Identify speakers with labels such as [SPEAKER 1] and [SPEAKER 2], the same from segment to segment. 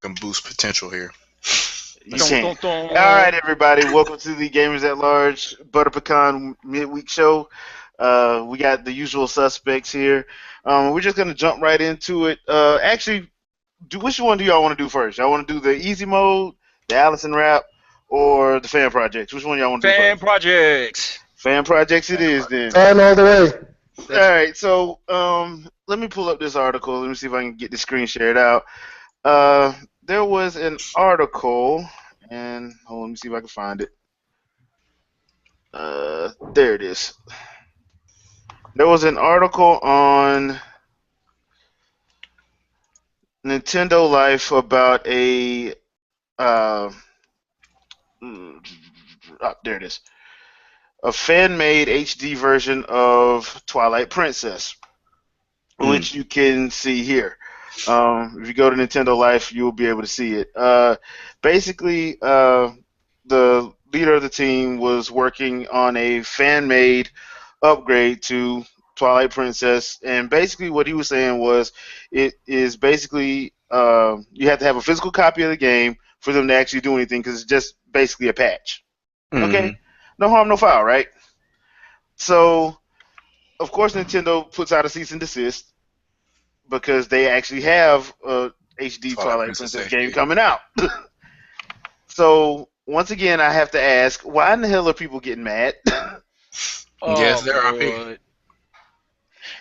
[SPEAKER 1] Can boost potential here.
[SPEAKER 2] You can't. All right, everybody. Welcome to the Gamers at Large Butter Pecan Midweek Show. We got the usual suspects here. We're just gonna jump right into it. Actually, which one do y'all want to do first? Y'all want to do the easy mode, the Allison rap, or the fan projects? Which one y'all want to do
[SPEAKER 3] Fan
[SPEAKER 2] first?
[SPEAKER 3] projects.
[SPEAKER 2] Fan projects it is then.
[SPEAKER 4] Fan all the way.
[SPEAKER 2] All right. So let me pull up this article. Let me see if I can get the screen shared out. There was an article, and hold on, let me see if I can find it. There it is. There was an article on Nintendo Life about a there it is. A fan-made HD version of Twilight Princess, which you can see here. If you go to Nintendo Life, you will be able to see it. Basically, the leader of the team was working on a fan-made upgrade to Twilight Princess, and basically what he was saying was it is basically you have to have a physical copy of the game for them to actually do anything because it's just basically a patch. Okay? No harm, no foul, right? So, of course, Nintendo puts out a cease and desist because they actually have a HD Twilight Princess game coming out. So, once again, I have to ask, why in the hell are people getting mad?
[SPEAKER 1] Yes, there are people.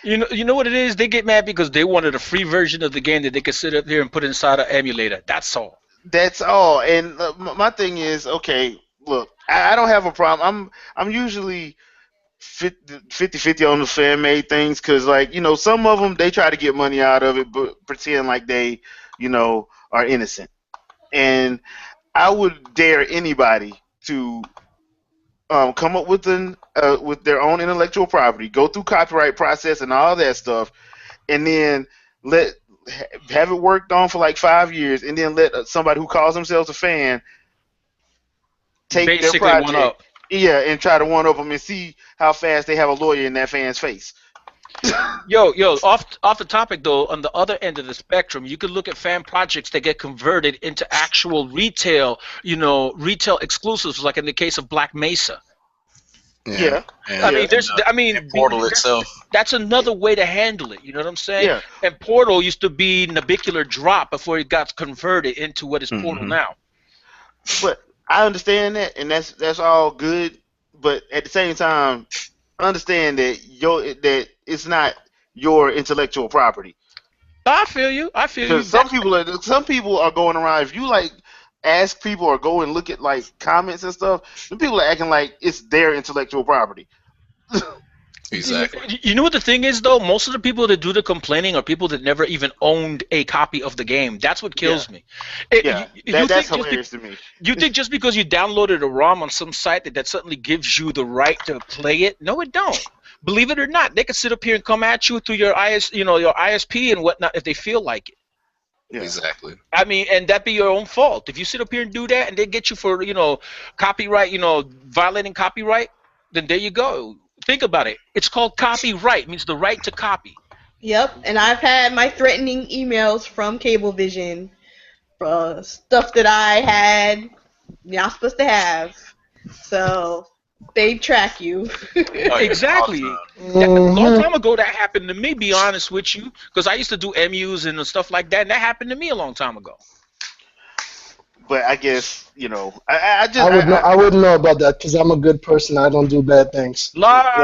[SPEAKER 3] You know what it is? They get mad because they wanted a free version of the game that they could sit up here and put inside an emulator. That's all.
[SPEAKER 2] That's all. And my thing is, okay, look, I don't have a problem. I'm usually 50-50 on the fan-made things because, like, you know, some of them, they try to get money out of it but pretend like they, you know, are innocent. And I would dare anybody to come up with their own intellectual property, go through copyright process and all that stuff, and then have it worked on for like 5 years, and then let somebody who calls themselves a fan take
[SPEAKER 3] Basically
[SPEAKER 2] their project,
[SPEAKER 3] one up.
[SPEAKER 2] yeah, and try to one up them and see how fast they have a lawyer in that fan's face.
[SPEAKER 3] Yo, off the topic though, on the other end of the spectrum, you could look at fan projects that get converted into actual retail, retail exclusives, like in the case of Black Mesa.
[SPEAKER 2] Yeah.
[SPEAKER 1] Portal itself.
[SPEAKER 3] That's another way to handle it. You know what I'm saying?
[SPEAKER 2] Yeah.
[SPEAKER 3] And Portal used to be Nabicular Drop before it got converted into what is Portal now.
[SPEAKER 2] But I understand that, and that's all good. But at the same time, understand that that it's not your intellectual property.
[SPEAKER 3] I feel you.
[SPEAKER 2] Because some people are going around. If you like ask people or go and look at like comments and stuff, then people are acting like it's their intellectual property.
[SPEAKER 1] Exactly.
[SPEAKER 3] You know what the thing is though? Most of the people that do the complaining are people that never even owned a copy of the game. That's what kills me.
[SPEAKER 2] That's hilarious to me.
[SPEAKER 3] You think just because you downloaded a ROM on some site that suddenly gives you the right to play it? No, it don't. Believe it or not, they can sit up here and come at you through your your ISP and whatnot if they feel like it.
[SPEAKER 2] Yeah.
[SPEAKER 1] Exactly.
[SPEAKER 3] I mean, and that be your own fault. If you sit up here and do that and they get you for, copyright, violating copyright, then there you go. Think about it. It's called copyright. It means the right to copy.
[SPEAKER 5] Yep, and I've had my threatening emails from Cablevision for stuff that I had not supposed to have. So they track you.
[SPEAKER 3] Exactly. A long time ago, that happened to me, be honest with you, because I used to do MUs and stuff like that, and that happened to me a long time ago.
[SPEAKER 2] But I guess,
[SPEAKER 4] I wouldn't know about that because I'm a good person. I don't do bad things.
[SPEAKER 3] Lies,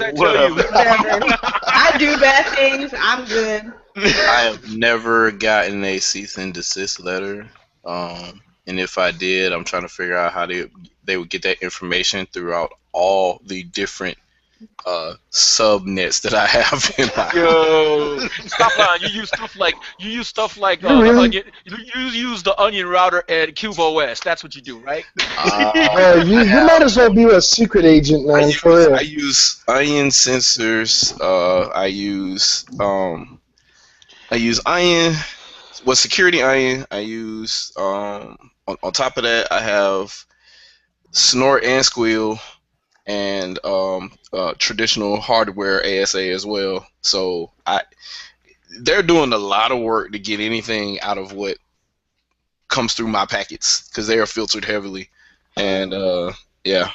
[SPEAKER 3] I tell you.
[SPEAKER 5] I do bad things. I'm good.
[SPEAKER 1] I have never gotten a cease and desist letter. And if I did, I'm trying to figure out how they would get that information throughout all the different subnets that I have in my
[SPEAKER 3] Yo, stop lying. You use stuff like the onion. You use the onion router and CubeOS. That's what you do, right?
[SPEAKER 4] You might as well be a secret agent, man.
[SPEAKER 1] I use onion sensors. I use onion. Security onion. I use on top of that I have Snort and Squeal. And traditional hardware ASA as well. So they're doing a lot of work to get anything out of what comes through my packets because they are filtered heavily, and yeah.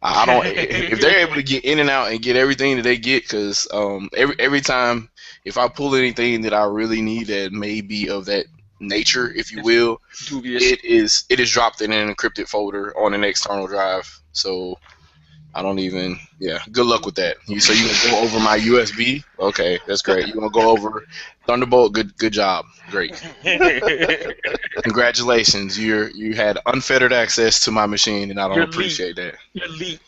[SPEAKER 1] I don't. If they're able to get in and out and get everything that they get, because every time if I pull anything that I really need that may be of that nature, if you will,
[SPEAKER 3] Dubious.
[SPEAKER 1] it is dropped in an encrypted folder on an external drive. So I don't even. Yeah. Good luck with that. So you can go over my USB? Okay, that's great. You want to go over Thunderbolt? Good job. Great. Congratulations. You had unfettered access to my machine, and I don't appreciate that.
[SPEAKER 3] You're elite.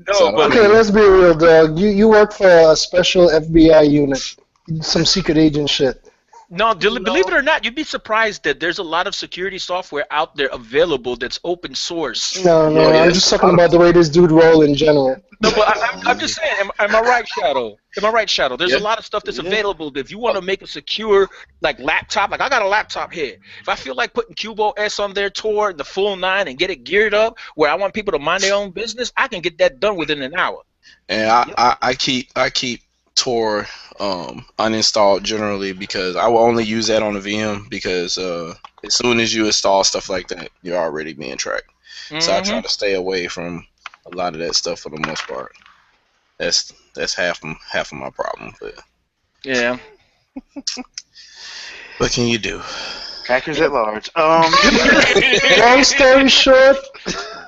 [SPEAKER 4] Okay, let's be real, dog. You work for a special FBI unit, some secret agent shit.
[SPEAKER 3] No, believe it or not, you'd be surprised that there's a lot of security software out there available that's open source.
[SPEAKER 4] No, I'm just talking about the way this dude roll in general.
[SPEAKER 3] No, but I'm just saying, am I right, Shadow? Am I right, Shadow? There's a lot of stuff that's available that if you want to make a secure, like, laptop, like I got a laptop here. If I feel like putting Cubo S on their Tor, the full 9, and get it geared up where I want people to mind their own business, I can get that done within an hour.
[SPEAKER 1] And I keep Tor uninstalled generally because I will only use that on a VM because as soon as you install stuff like that, you're already being tracked. So I try to stay away from a lot of that stuff for the most part. That's half of my problem. But
[SPEAKER 3] yeah.
[SPEAKER 1] What can you do?
[SPEAKER 2] Hackers at large.
[SPEAKER 4] Long story short,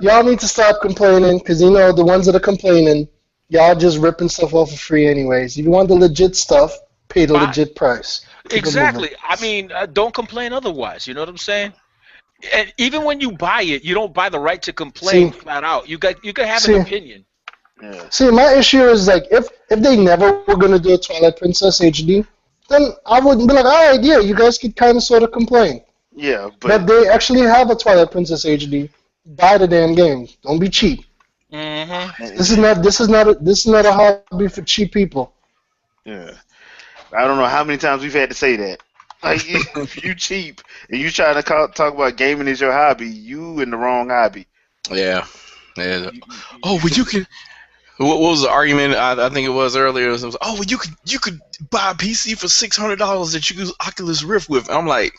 [SPEAKER 4] y'all need to stop complaining because you know the ones that are complaining, y'all just ripping stuff off for free anyways. If you want the legit stuff, pay the legit price.
[SPEAKER 3] Exactly. I mean, don't complain otherwise. You know what I'm saying? And even when you buy it, you don't buy the right to complain flat out. You can have an opinion.
[SPEAKER 2] Yeah.
[SPEAKER 4] See, my issue is like if they never were gonna do a Twilight Princess HD, then I wouldn't be like, all right, yeah, you guys could kind of sort of complain.
[SPEAKER 2] Yeah,
[SPEAKER 4] but they actually have a Twilight Princess HD. Buy the damn game. Don't be cheap.
[SPEAKER 3] Mm-hmm.
[SPEAKER 4] This is not a hobby for cheap people.
[SPEAKER 2] Yeah, I don't know how many times we've had to say that. Like, if you cheap and you trying to talk about gaming is your hobby, you in the wrong hobby.
[SPEAKER 1] Yeah. Oh, well, you can. What was the argument? I think it was earlier. It was, oh, well, you could buy a PC for $600 that you use Oculus Rift with. I'm like,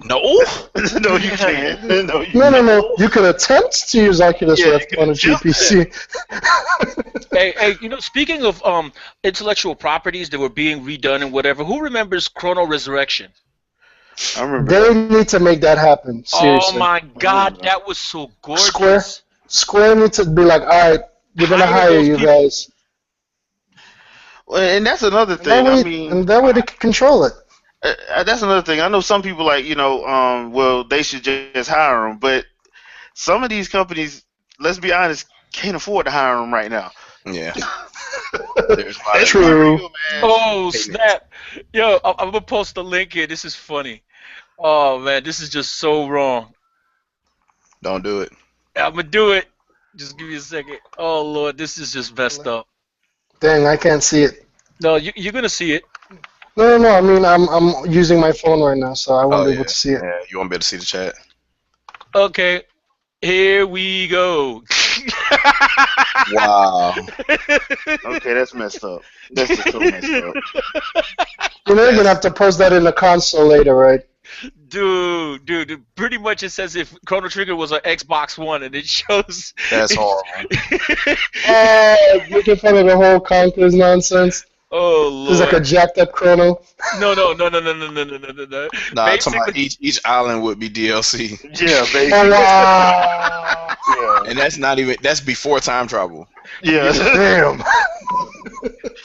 [SPEAKER 1] no,
[SPEAKER 2] no, you can't.
[SPEAKER 4] No. You can attempt to use Oculus Rift on a cheap PC.
[SPEAKER 3] Hey, you know, speaking of intellectual properties that were being redone and whatever, who remembers Chrono Resurrection?
[SPEAKER 2] I remember.
[SPEAKER 4] They need to make that happen. Seriously.
[SPEAKER 3] Oh my God, that was so gorgeous.
[SPEAKER 4] Square needs to be like, all right, we're gonna hire you guys.
[SPEAKER 2] Well, and that's another thing.
[SPEAKER 4] And that way they can control it.
[SPEAKER 2] That's another thing. I know some people like, well, they should just hire them, but some of these companies, let's be honest, can't afford to hire them right now.
[SPEAKER 1] Yeah.
[SPEAKER 4] That's true.
[SPEAKER 2] Real,
[SPEAKER 3] oh, snap. Yo, I'm going to post the link here. This is funny. Oh, man, this is just so wrong.
[SPEAKER 1] Don't do it.
[SPEAKER 3] I'm going to do it. Just give me a second. Oh, Lord, this is just messed up.
[SPEAKER 4] Dang, I can't see it.
[SPEAKER 3] No, you're going to see it.
[SPEAKER 4] No. I mean, I'm using my phone right now, so I won't be able to see it.
[SPEAKER 1] Yeah, you won't be able to see the chat.
[SPEAKER 3] Okay, here we go.
[SPEAKER 1] Wow.
[SPEAKER 2] Okay, that's messed up. That's just so messed up.
[SPEAKER 4] You're gonna have to post that in the console later, right?
[SPEAKER 3] Dude, pretty much it says if Chrono Trigger was an Xbox One, and it shows.
[SPEAKER 1] That's horrible.
[SPEAKER 4] Making fun of the whole Conquerors nonsense.
[SPEAKER 3] Oh Lord.
[SPEAKER 4] It's like a jacked up Chrono.
[SPEAKER 3] No.
[SPEAKER 1] Nah, I'm talking about each island would be DLC.
[SPEAKER 2] Yeah, basically.
[SPEAKER 4] Oh, wow.
[SPEAKER 2] Yeah.
[SPEAKER 1] And that's before time travel.
[SPEAKER 2] Yeah.
[SPEAKER 4] Damn.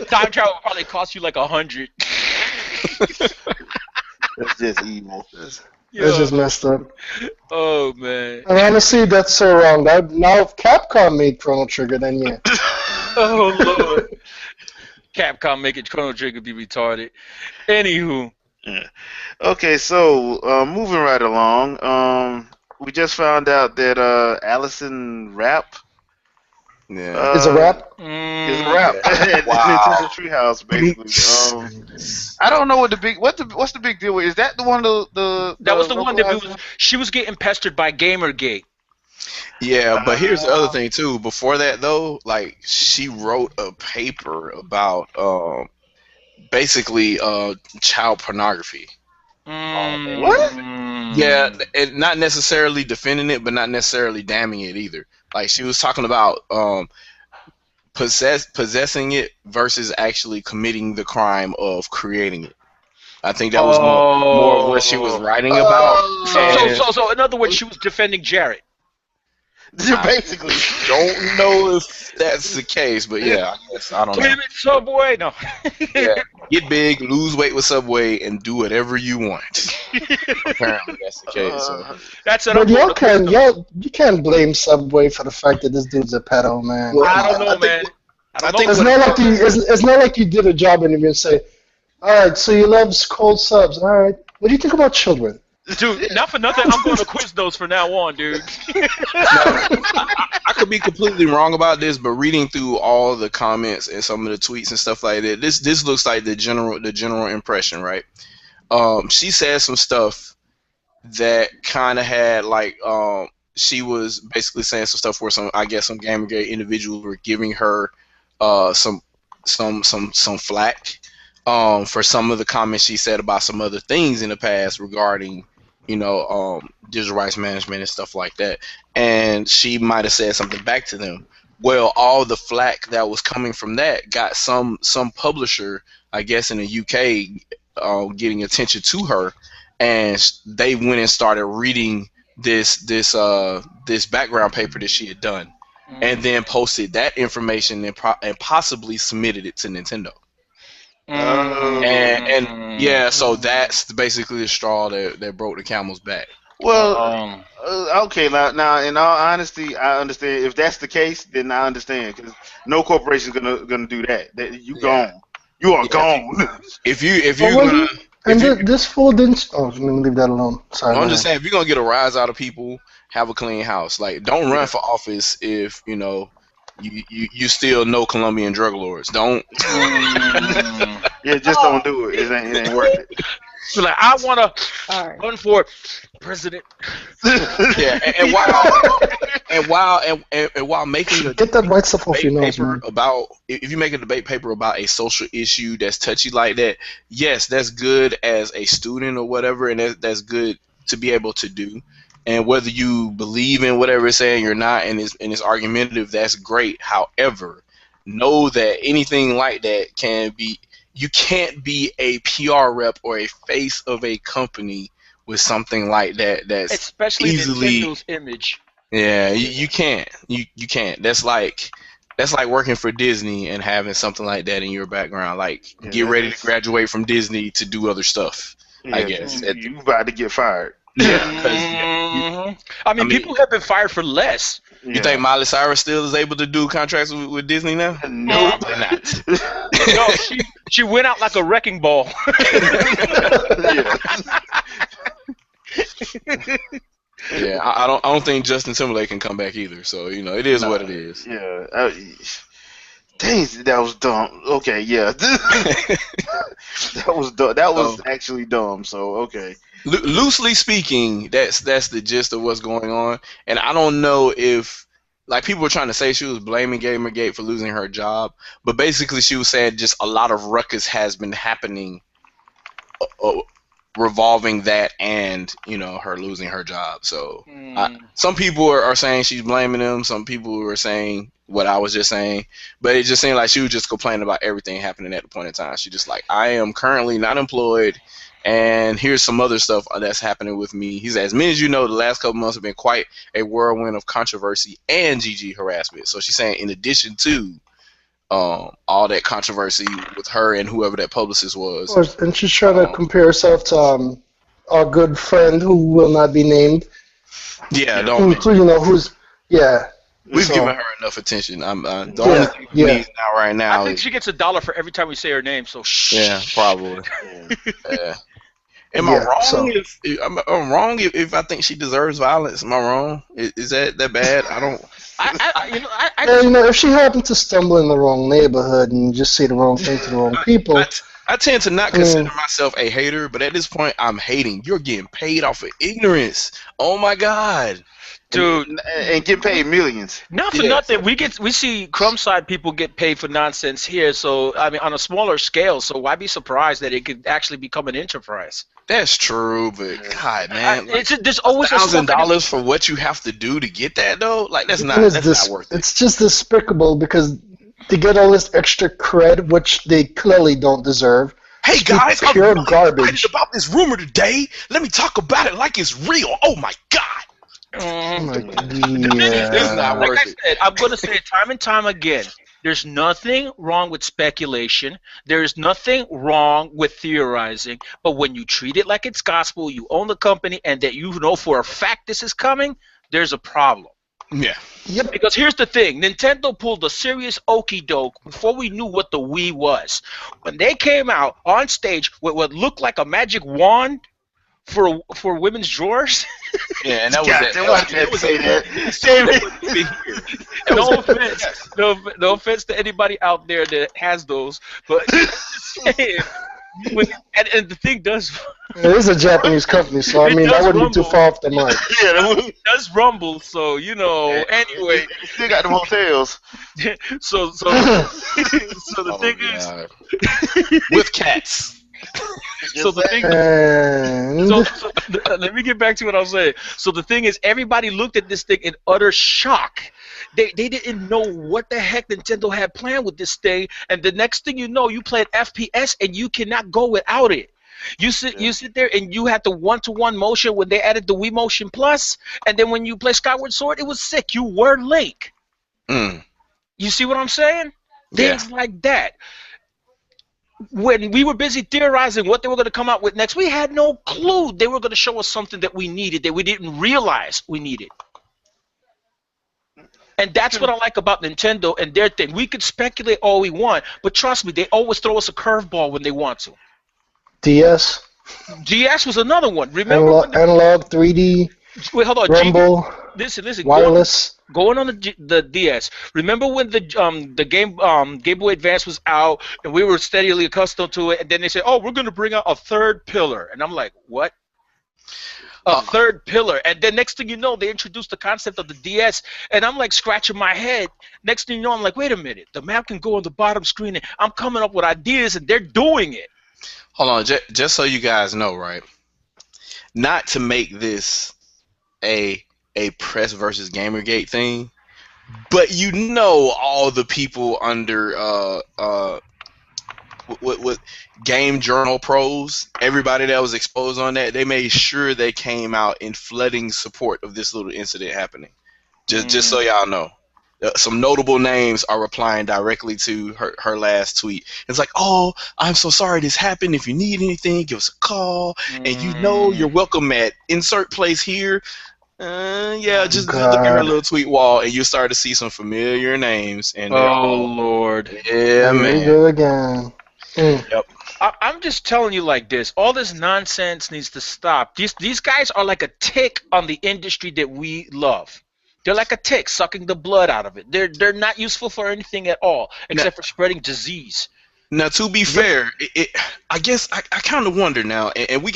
[SPEAKER 3] Time travel would probably cost you like 100.
[SPEAKER 2] That's just evil.
[SPEAKER 4] That's just messed up.
[SPEAKER 3] Oh man.
[SPEAKER 4] And honestly, that's so wrong. Now if Capcom made Chrono Trigger, then yeah.
[SPEAKER 3] Oh Lord. Capcom making Chrono Trigger be retarded. Anywho.
[SPEAKER 2] Yeah. Okay, so moving right along, we just found out that Allison Rapp.
[SPEAKER 1] Yeah.
[SPEAKER 4] Is a rap?
[SPEAKER 2] Is a rap.
[SPEAKER 1] Wow.
[SPEAKER 2] Nintendo Treehouse, basically. I don't know what's the big deal with. Is that the one
[SPEAKER 3] that was the one that she was getting pestered by Gamergate.
[SPEAKER 1] Yeah, but here's the other thing too. Before that though, like she wrote a paper about basically child pornography.
[SPEAKER 2] What?
[SPEAKER 1] Yeah, and not necessarily defending it, but not necessarily damning it either. Like she was talking about possessing it versus actually committing the crime of creating it. I think that was more of what she was writing about.
[SPEAKER 3] So in other words, she was defending Jarrett.
[SPEAKER 2] Basically.
[SPEAKER 1] Don't know if that's the case, but yeah, I guess I don't know.
[SPEAKER 3] Damn it, Subway! No.
[SPEAKER 1] Yeah, get big, lose weight with Subway, and do whatever you want. Apparently, that's the case. So.
[SPEAKER 3] That's it.
[SPEAKER 4] But you can't blame Subway for the fact that this dude's a pedo, man.
[SPEAKER 3] Well, I don't know, man.
[SPEAKER 4] It's not like you did a job interview and say, all right, so you love cold subs. All right, what do you think about children?
[SPEAKER 3] Dude, not for nothing, I'm going to Quiznos from now on, dude.
[SPEAKER 1] I could be completely wrong about this, but reading through all the comments and some of the tweets and stuff like that, this looks like the general impression, right? She said some stuff that kind of had like she was basically saying some stuff where some Gamergate individuals were giving her some flack for some of the comments she said about some other things in the past regarding digital rights management and stuff like that, and she might have said something back to them. Well, all the flack that was coming from that got some publisher, I guess in the UK, getting attention to her, and they went and started reading this background paper that she had done, and then posted that information and possibly submitted it to Nintendo. And yeah, so that's basically the straw that broke the camel's back.
[SPEAKER 2] Well, okay, now in all honesty, I understand. If that's the case, then I understand, because no corporation's gonna do that. You gone. You are gone.
[SPEAKER 1] If you're
[SPEAKER 4] this fool didn't. Oh, let me leave that alone. Sorry.
[SPEAKER 1] I'm just saying, if you're gonna get a rise out of people, have a clean house. Like, don't run for office if you still know Colombian drug lords. Don't.
[SPEAKER 2] Yeah, just don't do it. It ain't worth it.
[SPEAKER 3] So like, I want to run for president.
[SPEAKER 1] Yeah, and while making a
[SPEAKER 4] get that white stuff off your nose, man.
[SPEAKER 1] About if you make a debate paper about a social issue that's touchy like that, yes, that's good as a student or whatever, and that's good to be able to do. And whether you believe in whatever it's saying or not, and it's argumentative, that's great. However, know that anything like that you can't be a PR rep or a face of a company with something like that. That's
[SPEAKER 3] especially
[SPEAKER 1] easily
[SPEAKER 3] Nintendo's image.
[SPEAKER 1] Yeah, you can't. You can't. That's like working for Disney and having something like that in your background. Like, get ready to graduate from Disney to do other stuff. I guess
[SPEAKER 2] you about to get fired.
[SPEAKER 1] Yeah,
[SPEAKER 3] I mean, people have been fired for less.
[SPEAKER 1] You think Miley Cyrus still is able to do contracts with Disney now?
[SPEAKER 2] No,
[SPEAKER 1] probably not.
[SPEAKER 3] No, she went out like a wrecking ball.
[SPEAKER 1] Yeah, I don't think Justin Timberlake can come back either. So it is what it is.
[SPEAKER 2] Yeah. Dang, that was dumb. Okay, yeah. That was dumb. That was actually dumb. So okay.
[SPEAKER 1] Loosely speaking, that's the gist of what's going on, and I don't know if people were trying to say she was blaming Gamergate for losing her job, but basically she was saying just a lot of ruckus has been happening revolving that and her losing her job. So some people are saying she's blaming them. Some people were saying what I was just saying, but it just seemed like she was just complaining about everything happening at the point in time. She just like, I am currently not employed. And here's some other stuff that's happening with me. He said, as many as you know, the last couple months have been quite a whirlwind of controversy and GG harassment. So she's saying, in addition to all that controversy with her and whoever that publicist was.
[SPEAKER 4] And she's trying to compare herself to our good friend who will not be named.
[SPEAKER 1] Yeah, We've given her enough attention. The only thing we need right now.
[SPEAKER 3] I think she gets $1 for every time we say her name. So
[SPEAKER 1] yeah, probably. Am I wrong? I'm wrong if I think she deserves violence. Am I wrong? Is that bad? I don't.
[SPEAKER 4] If she happened to stumble in the wrong neighborhood and just say the wrong thing to the wrong people,
[SPEAKER 1] I tend to not consider myself a hater, but at this point, I'm hating. You're getting paid off of ignorance. Oh my god,
[SPEAKER 3] Dude,
[SPEAKER 2] and get paid millions.
[SPEAKER 3] not for nothing. We see crumb side people get paid for nonsense here. So I mean, on a smaller scale. So why be surprised that it could actually become an enterprise?
[SPEAKER 1] That's true, but God, man,
[SPEAKER 3] There's always
[SPEAKER 1] $1,000 for what you have to do to get that though. Like that's not worth it.
[SPEAKER 4] It's just despicable because they get all this extra cred, which they clearly don't deserve.
[SPEAKER 1] Hey guys, I'm
[SPEAKER 4] pure
[SPEAKER 1] really
[SPEAKER 4] garbage
[SPEAKER 1] excited about this rumor today. Let me talk about it like it's real. Oh my god. It's not worth
[SPEAKER 3] like I said, I'm going to say it time and time again. There's nothing wrong with speculation. There's nothing wrong with theorizing. But when you treat it like it's gospel, you own the company, and that you know for a fact this is coming, there's a problem.
[SPEAKER 1] Yeah.
[SPEAKER 4] Yep.
[SPEAKER 3] Because here's the thing. Nintendo pulled a serious okie doke before we knew what the Wii was. When they came out on stage with what looked like a magic wand for women's drawers.
[SPEAKER 2] Yeah, and that was it.
[SPEAKER 3] No offense, no offense to anybody out there that has those, but and the thing does.
[SPEAKER 4] It is a Japanese company, so I mean that wouldn't be too far off the mark.
[SPEAKER 3] It does rumble, so you know. Anyway,
[SPEAKER 2] still got the hotels.
[SPEAKER 3] So the thing is,
[SPEAKER 1] with cats.
[SPEAKER 3] So the thing, let me get back to what I was saying. So the thing is, everybody looked at this thing in utter shock. They didn't know what the heck Nintendo had planned with this thing, and the next thing you know, you play an FPS and you cannot go without it. You sit there and you had the one-to-one motion when they added the Wii Motion Plus, and then when you play Skyward Sword, it was sick. You were Link. You see what I'm saying? Things like that. When we were busy theorizing what they were going to come out with next, we had no clue they were going to show us something that we needed, that we didn't realize we needed. And that's what I like about Nintendo and their thing. We could speculate all we want, but trust me, they always throw us a curveball when they want to.
[SPEAKER 4] DS
[SPEAKER 3] was another one. Remember
[SPEAKER 4] analog 3D.
[SPEAKER 3] Wait, hold on.
[SPEAKER 4] Rumble.
[SPEAKER 3] Listen.
[SPEAKER 4] Wireless.
[SPEAKER 3] Going on the DS. Remember when the Game Boy Advance was out and we were steadily accustomed to it, and then they said, "Oh, we're going to bring out a third pillar," and I'm like, "What?" A third pillar, and then next thing you know, they introduced the concept of the DS, and I'm like scratching my head. Next thing you know, I'm like, "Wait a minute, the map can go on the bottom screen," and I'm coming up with ideas, and they're doing it.
[SPEAKER 1] Hold on, just so you guys know, right? Not to make this a press versus Gamergate thing, but you know all the people under what Game Journal pros, everybody that was exposed on that, they made sure they came out in flooding support of this little incident happening. Just so y'all know. Some notable names are replying directly to her last tweet. It's like, "Oh, I'm so sorry this happened. If you need anything, give us a call. And you know you're welcome at insert place here." Just look at her little tweet wall, and you start to see some familiar names. And
[SPEAKER 3] Lord,
[SPEAKER 1] yeah, man.
[SPEAKER 4] We go again.
[SPEAKER 1] Yep.
[SPEAKER 3] I'm just telling you like this. All this nonsense needs to stop. These guys are like a tick on the industry that we love. They're like a tick sucking the blood out of it. They're not useful for anything at all except for spreading disease.
[SPEAKER 1] Now, to be fair, I guess I kind of wonder now, and we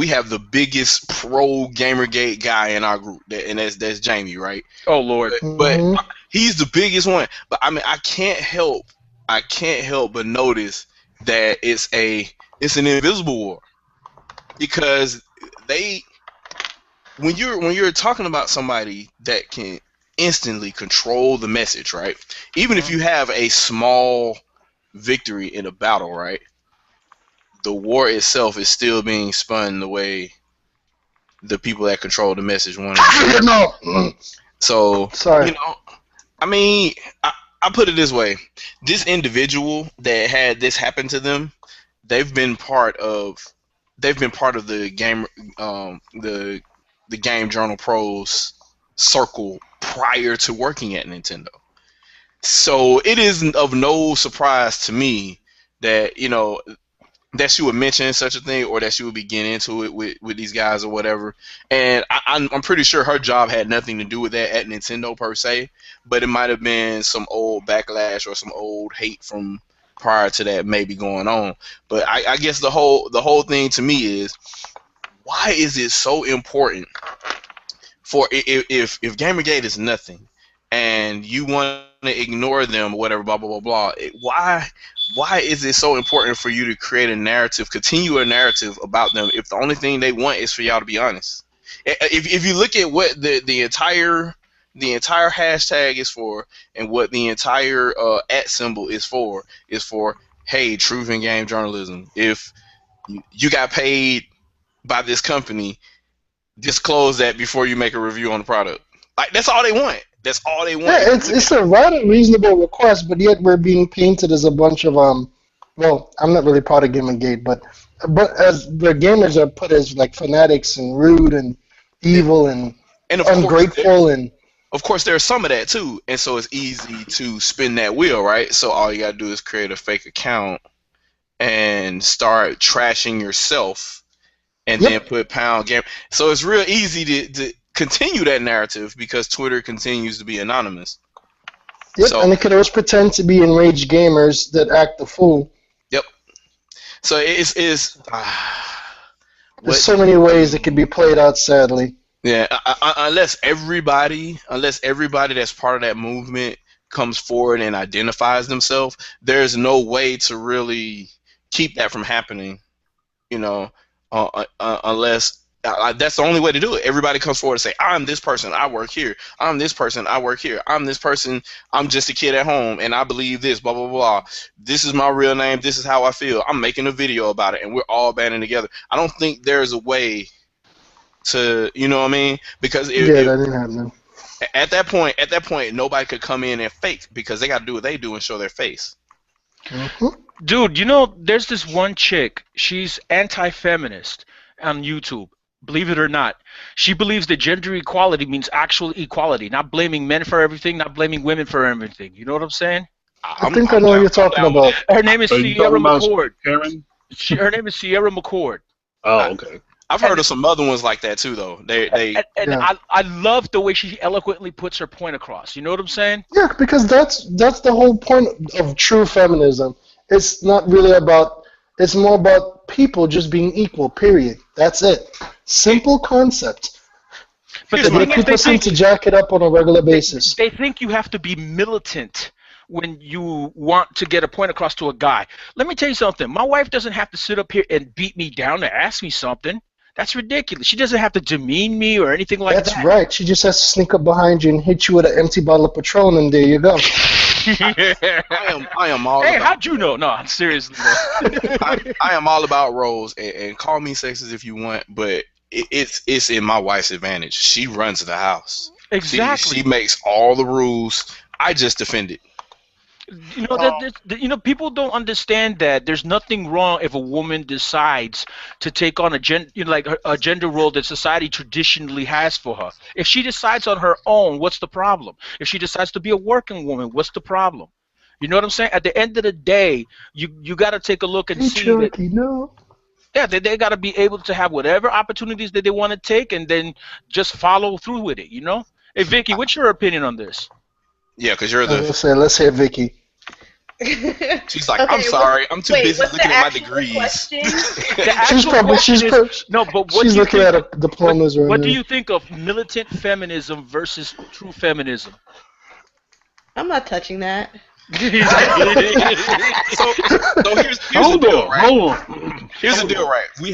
[SPEAKER 1] have the biggest pro Gamergate guy in our group, and that's Jamie, right?
[SPEAKER 3] Oh Lord!
[SPEAKER 1] But he's the biggest one. But I mean, I can't help but notice that it's an invisible war, because when you're talking about somebody that can instantly control the message, right? Even if you have a small victory in a battle, right? The war itself is still being spun the way the people that control the message want it. So,
[SPEAKER 4] sorry.
[SPEAKER 1] You know, I mean, I put it this way: this individual that had this happen to them, they've been part of the game, the Game Journal Pros circle prior to working at Nintendo. So it isn't of no surprise to me that, you know, that she would mention such a thing, or that she would be getting into it with these guys or whatever. And I'm pretty sure her job had nothing to do with that at Nintendo per se, but it might have been some old backlash or some old hate from prior to that maybe going on. But I guess the whole thing to me is, why is it so important for if Gamergate is nothing and you want to ignore them or whatever, blah blah blah blah, why is it so important for you to create a narrative, continue a narrative about them if the only thing they want is for y'all to be honest? If you look at what the entire hashtag is for, and what the entire @ symbol is for hey, truth in game journalism. If you got paid by this company, disclose that before you make a review on the product. Like, that's all they want. That's all they want.
[SPEAKER 4] Yeah, it's a rather reasonable request, but yet we're being painted as a bunch of well, I'm not really part of Gamergate, but as the gamers are put as like fanatics and rude and evil and ungrateful, and
[SPEAKER 1] of course there's some of that too, and so it's easy to spin that wheel, right? So all you gotta do is create a fake account and start trashing yourself, and then put pound game. So it's real easy to continue that narrative because Twitter continues to be anonymous.
[SPEAKER 4] Yep, so, and it could always pretend to be enraged gamers that act the fool. Yep.
[SPEAKER 1] So it's
[SPEAKER 4] there's so many ways it could be played out, sadly.
[SPEAKER 1] Yeah, unless everybody that's part of that movement comes forward and identifies themselves, there's no way to really keep that from happening. You know, unless that's the only way to do it. Everybody comes forward and say, I'm this person, I work here. I'm this person, I work here. I'm this person, I'm just a kid at home, and I believe this, blah, blah, blah. This is my real name. This is how I feel. I'm making a video about it, and we're all banding together. I don't think there's a way to, you know what I mean? Because
[SPEAKER 4] that didn't happen.
[SPEAKER 1] At that point, nobody could come in and fake, because they got to do what they do and show their face.
[SPEAKER 4] Mm-hmm.
[SPEAKER 3] Dude, you know, there's this one chick. She's anti-feminist on YouTube. Believe it or not, she believes that gender equality means actual equality, not blaming men for everything, not blaming women for everything. You know what I'm saying?
[SPEAKER 4] I think I know what you're talking about.
[SPEAKER 3] Her name is Sierra McCord.
[SPEAKER 6] Karen?
[SPEAKER 3] Her name is Sierra McCord.
[SPEAKER 6] Oh, okay.
[SPEAKER 1] I've heard of some other ones like that too, though.
[SPEAKER 3] I love the way she eloquently puts her point across. You know what I'm saying?
[SPEAKER 4] Yeah, because that's the whole point of true feminism. It's not really about. It's more about people just being equal. Period. That's it. Simple concept.
[SPEAKER 3] But the thing is,
[SPEAKER 4] people seem to jack it up on a regular basis.
[SPEAKER 3] They think you have to be militant when you want to get a point across to a guy. Let me tell you something. My wife doesn't have to sit up here and beat me down to ask me something. That's ridiculous. She doesn't have to demean me or anything like that.
[SPEAKER 4] That's right. She just has to sneak up behind you and hit you with an empty bottle of Patron, and there you go.
[SPEAKER 1] I am all.
[SPEAKER 3] Hey,
[SPEAKER 1] about,
[SPEAKER 3] how'd you know? No, I'm seriously.
[SPEAKER 1] I am all about roles, and call me sexist if you want, but it's in my wife's advantage. She runs the house.
[SPEAKER 3] Exactly.
[SPEAKER 1] She makes all the rules. I just defend it.
[SPEAKER 3] You know, people don't understand that there's nothing wrong if a woman decides to take on a gender role that society traditionally has for her. If she decides on her own, what's the problem? If she decides to be a working woman, what's the problem? You know what I'm saying? At the end of the day, you got to take a look and see that.
[SPEAKER 4] No.
[SPEAKER 3] Yeah, they got to be able to have whatever opportunities that they want to take, and then just follow through with it. You know? Hey, Vicky, what's your opinion on this?
[SPEAKER 1] Yeah, because you're the.
[SPEAKER 4] Let's hear Vicky.
[SPEAKER 1] She's like, okay, I'm sorry, I'm too busy looking at my degrees.
[SPEAKER 4] She's looking at her diplomas right now.
[SPEAKER 3] What do you think of militant feminism versus true feminism?
[SPEAKER 5] I'm not touching that.
[SPEAKER 1] so here's the deal, right? Here's the deal, right? We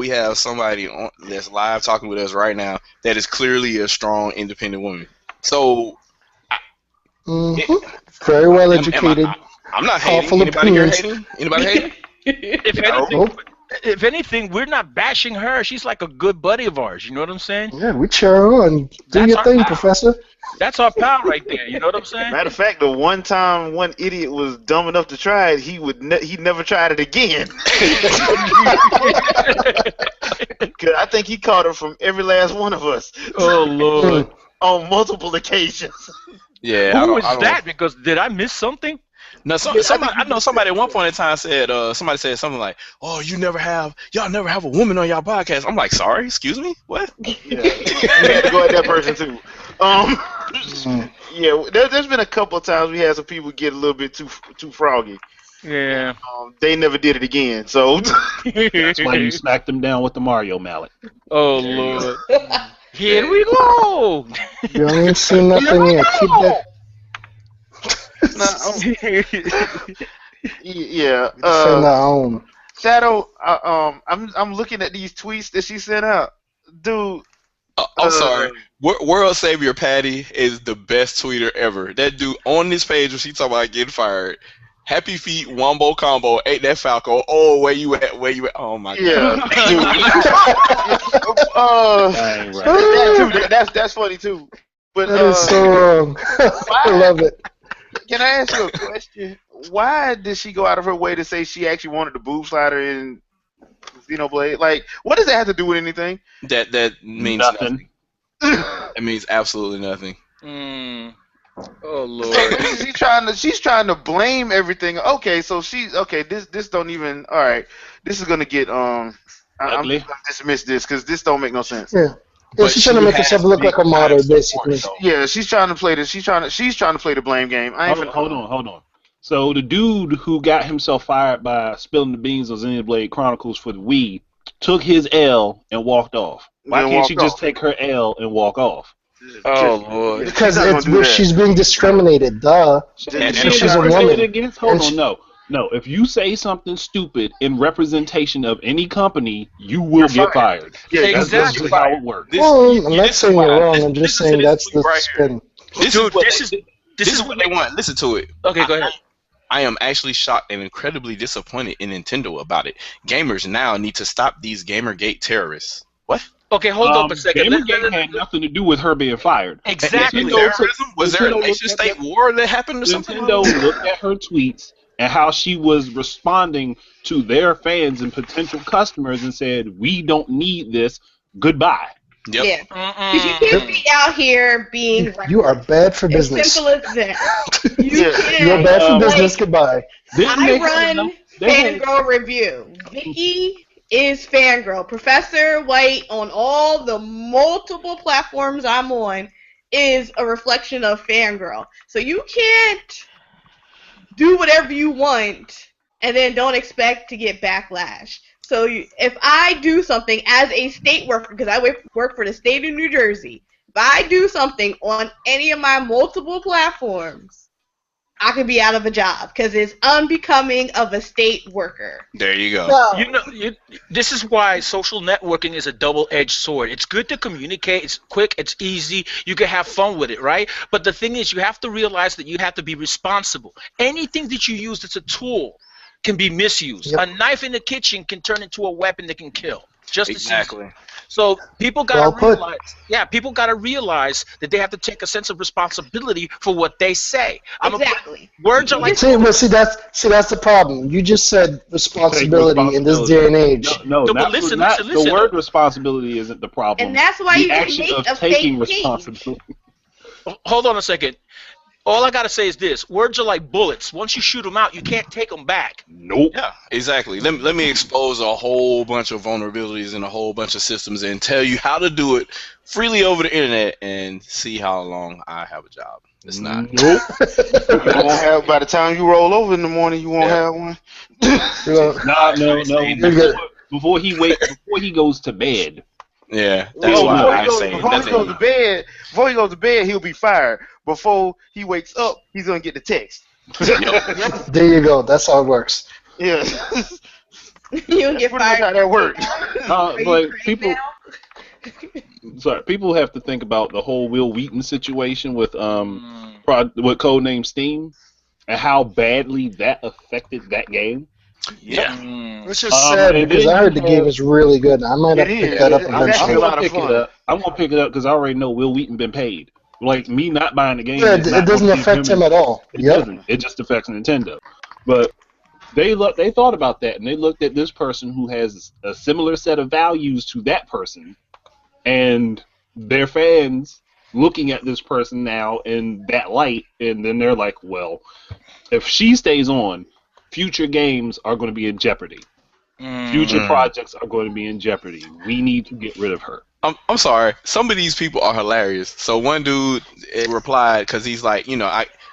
[SPEAKER 1] have somebody that's live talking with us right now that is clearly a strong, independent woman. So,
[SPEAKER 4] very well educated.
[SPEAKER 1] I'm not hating. Anybody here hating? Anybody hating?
[SPEAKER 3] If anything, we're not bashing her. She's like a good buddy of ours. You know what I'm saying?
[SPEAKER 4] Yeah, we cheer her on. Do your thing, Professor.
[SPEAKER 3] That's our pal right there. You know what I'm saying?
[SPEAKER 2] Matter of fact, the one time one idiot was dumb enough to try it, he never tried it again. Cause I think he caught her from every last one of us.
[SPEAKER 3] Oh Lord!
[SPEAKER 2] On multiple occasions.
[SPEAKER 1] Yeah.
[SPEAKER 3] Who was that? Because did I miss something?
[SPEAKER 1] No, I know somebody at one point in time said somebody said something like, "Oh, y'all never have a woman on y'all podcast." I'm like, sorry, excuse me, what?
[SPEAKER 2] Yeah, you had to go at that person too. Yeah, there's been a couple of times we had some people get a little bit too froggy.
[SPEAKER 3] Yeah.
[SPEAKER 2] They never did it again. So
[SPEAKER 6] That's why you smacked them down with the Mario mallet.
[SPEAKER 3] Oh Lord. Here we go.
[SPEAKER 4] You ain't seen nothing yet. Keep that.
[SPEAKER 2] Yeah.
[SPEAKER 4] Defend our own.
[SPEAKER 2] Shadow, I'm looking at these tweets that she sent out, dude.
[SPEAKER 1] I'm sorry. World Savior Patty is the best tweeter ever. That dude on this page when she talking about getting fired. Happy feet, wombo combo, ate that Falco. Oh, where you at? Where you at? Oh my god.
[SPEAKER 2] That's funny too. But
[SPEAKER 4] That is so wrong. I love it.
[SPEAKER 2] Can I ask you a question? Why did she go out of her way to say she actually wanted the boob slider in Xenoblade? Like, what does that have to do with anything?
[SPEAKER 1] That means nothing. It means absolutely nothing.
[SPEAKER 3] Oh Lord.
[SPEAKER 2] She's trying to blame everything. Okay, so this don't even. All right, this is gonna get I'm gonna dismiss this because this don't make no sense.
[SPEAKER 4] Yeah. She's trying to make herself look like a model, basically.
[SPEAKER 2] Yeah, she's trying to play this. She's trying to play the blame game.
[SPEAKER 6] Hold on. So the dude who got himself fired by spilling the beans on Xenoblade Chronicles for the Wii took his L and walked off. Why can't she just take her L and walk off?
[SPEAKER 3] Oh Lord.
[SPEAKER 4] Because she's being discriminated. Duh. She's a woman.
[SPEAKER 6] Hold on, no. If you say something stupid in representation of any company, you will get fired.
[SPEAKER 3] Yeah,
[SPEAKER 6] exactly. That's how it works.
[SPEAKER 4] Well, I'm not saying you're wrong. I'm just saying that's the spin.
[SPEAKER 1] This is what they want. Listen to it.
[SPEAKER 3] Okay, go ahead.
[SPEAKER 1] I am actually shocked and incredibly disappointed in Nintendo about it. Gamers now need to stop these Gamergate terrorists. What?
[SPEAKER 3] Okay, hold up a second.
[SPEAKER 6] Gamergate had nothing to do with her being fired.
[SPEAKER 3] Exactly.
[SPEAKER 1] Was there a nation-state war that happened or something?
[SPEAKER 6] Nintendo looked at her tweets and how she was responding to their fans and potential customers and said, "We don't need this. Goodbye."
[SPEAKER 1] Yep.
[SPEAKER 5] Yeah. Because you can't be out here being.
[SPEAKER 4] You are bad for business.
[SPEAKER 5] As simple as that.
[SPEAKER 4] You're bad for business. Goodbye.
[SPEAKER 5] I run Fangirl Review. Vicky is Fangirl. Professor White on all the multiple platforms I'm on is a reflection of Fangirl. So you can't do whatever you want and then don't expect to get backlash. So if I do something as a state worker, because I work for the state of New Jersey, if I do something on any of my multiple platforms, I could be out of a job because it's unbecoming of a state worker.
[SPEAKER 1] There you go.
[SPEAKER 5] So,
[SPEAKER 3] This is why social networking is a double-edged sword. It's good to communicate. It's quick. It's easy. You can have fun with it, right? But the thing is, you have to realize that you have to be responsible. Anything that you use that's a tool can be misused.
[SPEAKER 4] Yep.
[SPEAKER 3] A knife in the kitchen can turn into a weapon that can kill. Just
[SPEAKER 1] exactly.
[SPEAKER 3] As so people gotta realize that they have to take a sense of responsibility for what they say.
[SPEAKER 5] Exactly.
[SPEAKER 3] Words are like.
[SPEAKER 4] See, that's the problem. You just said responsibility in this day and age.
[SPEAKER 6] No,
[SPEAKER 3] but listen.
[SPEAKER 6] The word responsibility isn't the problem.
[SPEAKER 5] And that's why you can make a
[SPEAKER 6] taking
[SPEAKER 5] fake
[SPEAKER 6] responsibility.
[SPEAKER 3] Hold on a second. All I gotta say is this: words are like bullets. Once you shoot them out, you can't take them back.
[SPEAKER 6] Nope.
[SPEAKER 1] Yeah, exactly. Let me expose a whole bunch of vulnerabilities in a whole bunch of systems and tell you how to do it freely over the internet and see how long I have a job. It's not.
[SPEAKER 6] Nope.
[SPEAKER 2] You won't have, by the time you roll over in the morning, you won't have one.
[SPEAKER 6] No. Before he goes to bed.
[SPEAKER 1] Yeah, that's why I say
[SPEAKER 2] before he goes to bed, he'll be fired. Before he wakes up, he's gonna get the text.
[SPEAKER 4] There you go. That's how it works.
[SPEAKER 2] Yeah.
[SPEAKER 5] You'll get fired.
[SPEAKER 2] How that works.
[SPEAKER 6] But people have to think about the whole Will Wheaton situation with codename Steam and how badly that affected that game.
[SPEAKER 1] Yeah.
[SPEAKER 4] Which is sad because I heard the game is really good. I might have to pick that up eventually.
[SPEAKER 6] I'm gonna pick it up because I already know Will Wheaton been paid. Like, me not buying the game.
[SPEAKER 4] Yeah, it doesn't affect him at all.
[SPEAKER 6] It doesn't. It just affects Nintendo. But they thought about that, and they looked at this person who has a similar set of values to that person, and their fans looking at this person now in that light, and then they're like, well, if she stays on, future games are going to be in jeopardy. Future projects are going to be in jeopardy. We need to get rid of her.
[SPEAKER 1] I'm sorry. Some of these people are hilarious. So one dude replied because he's like,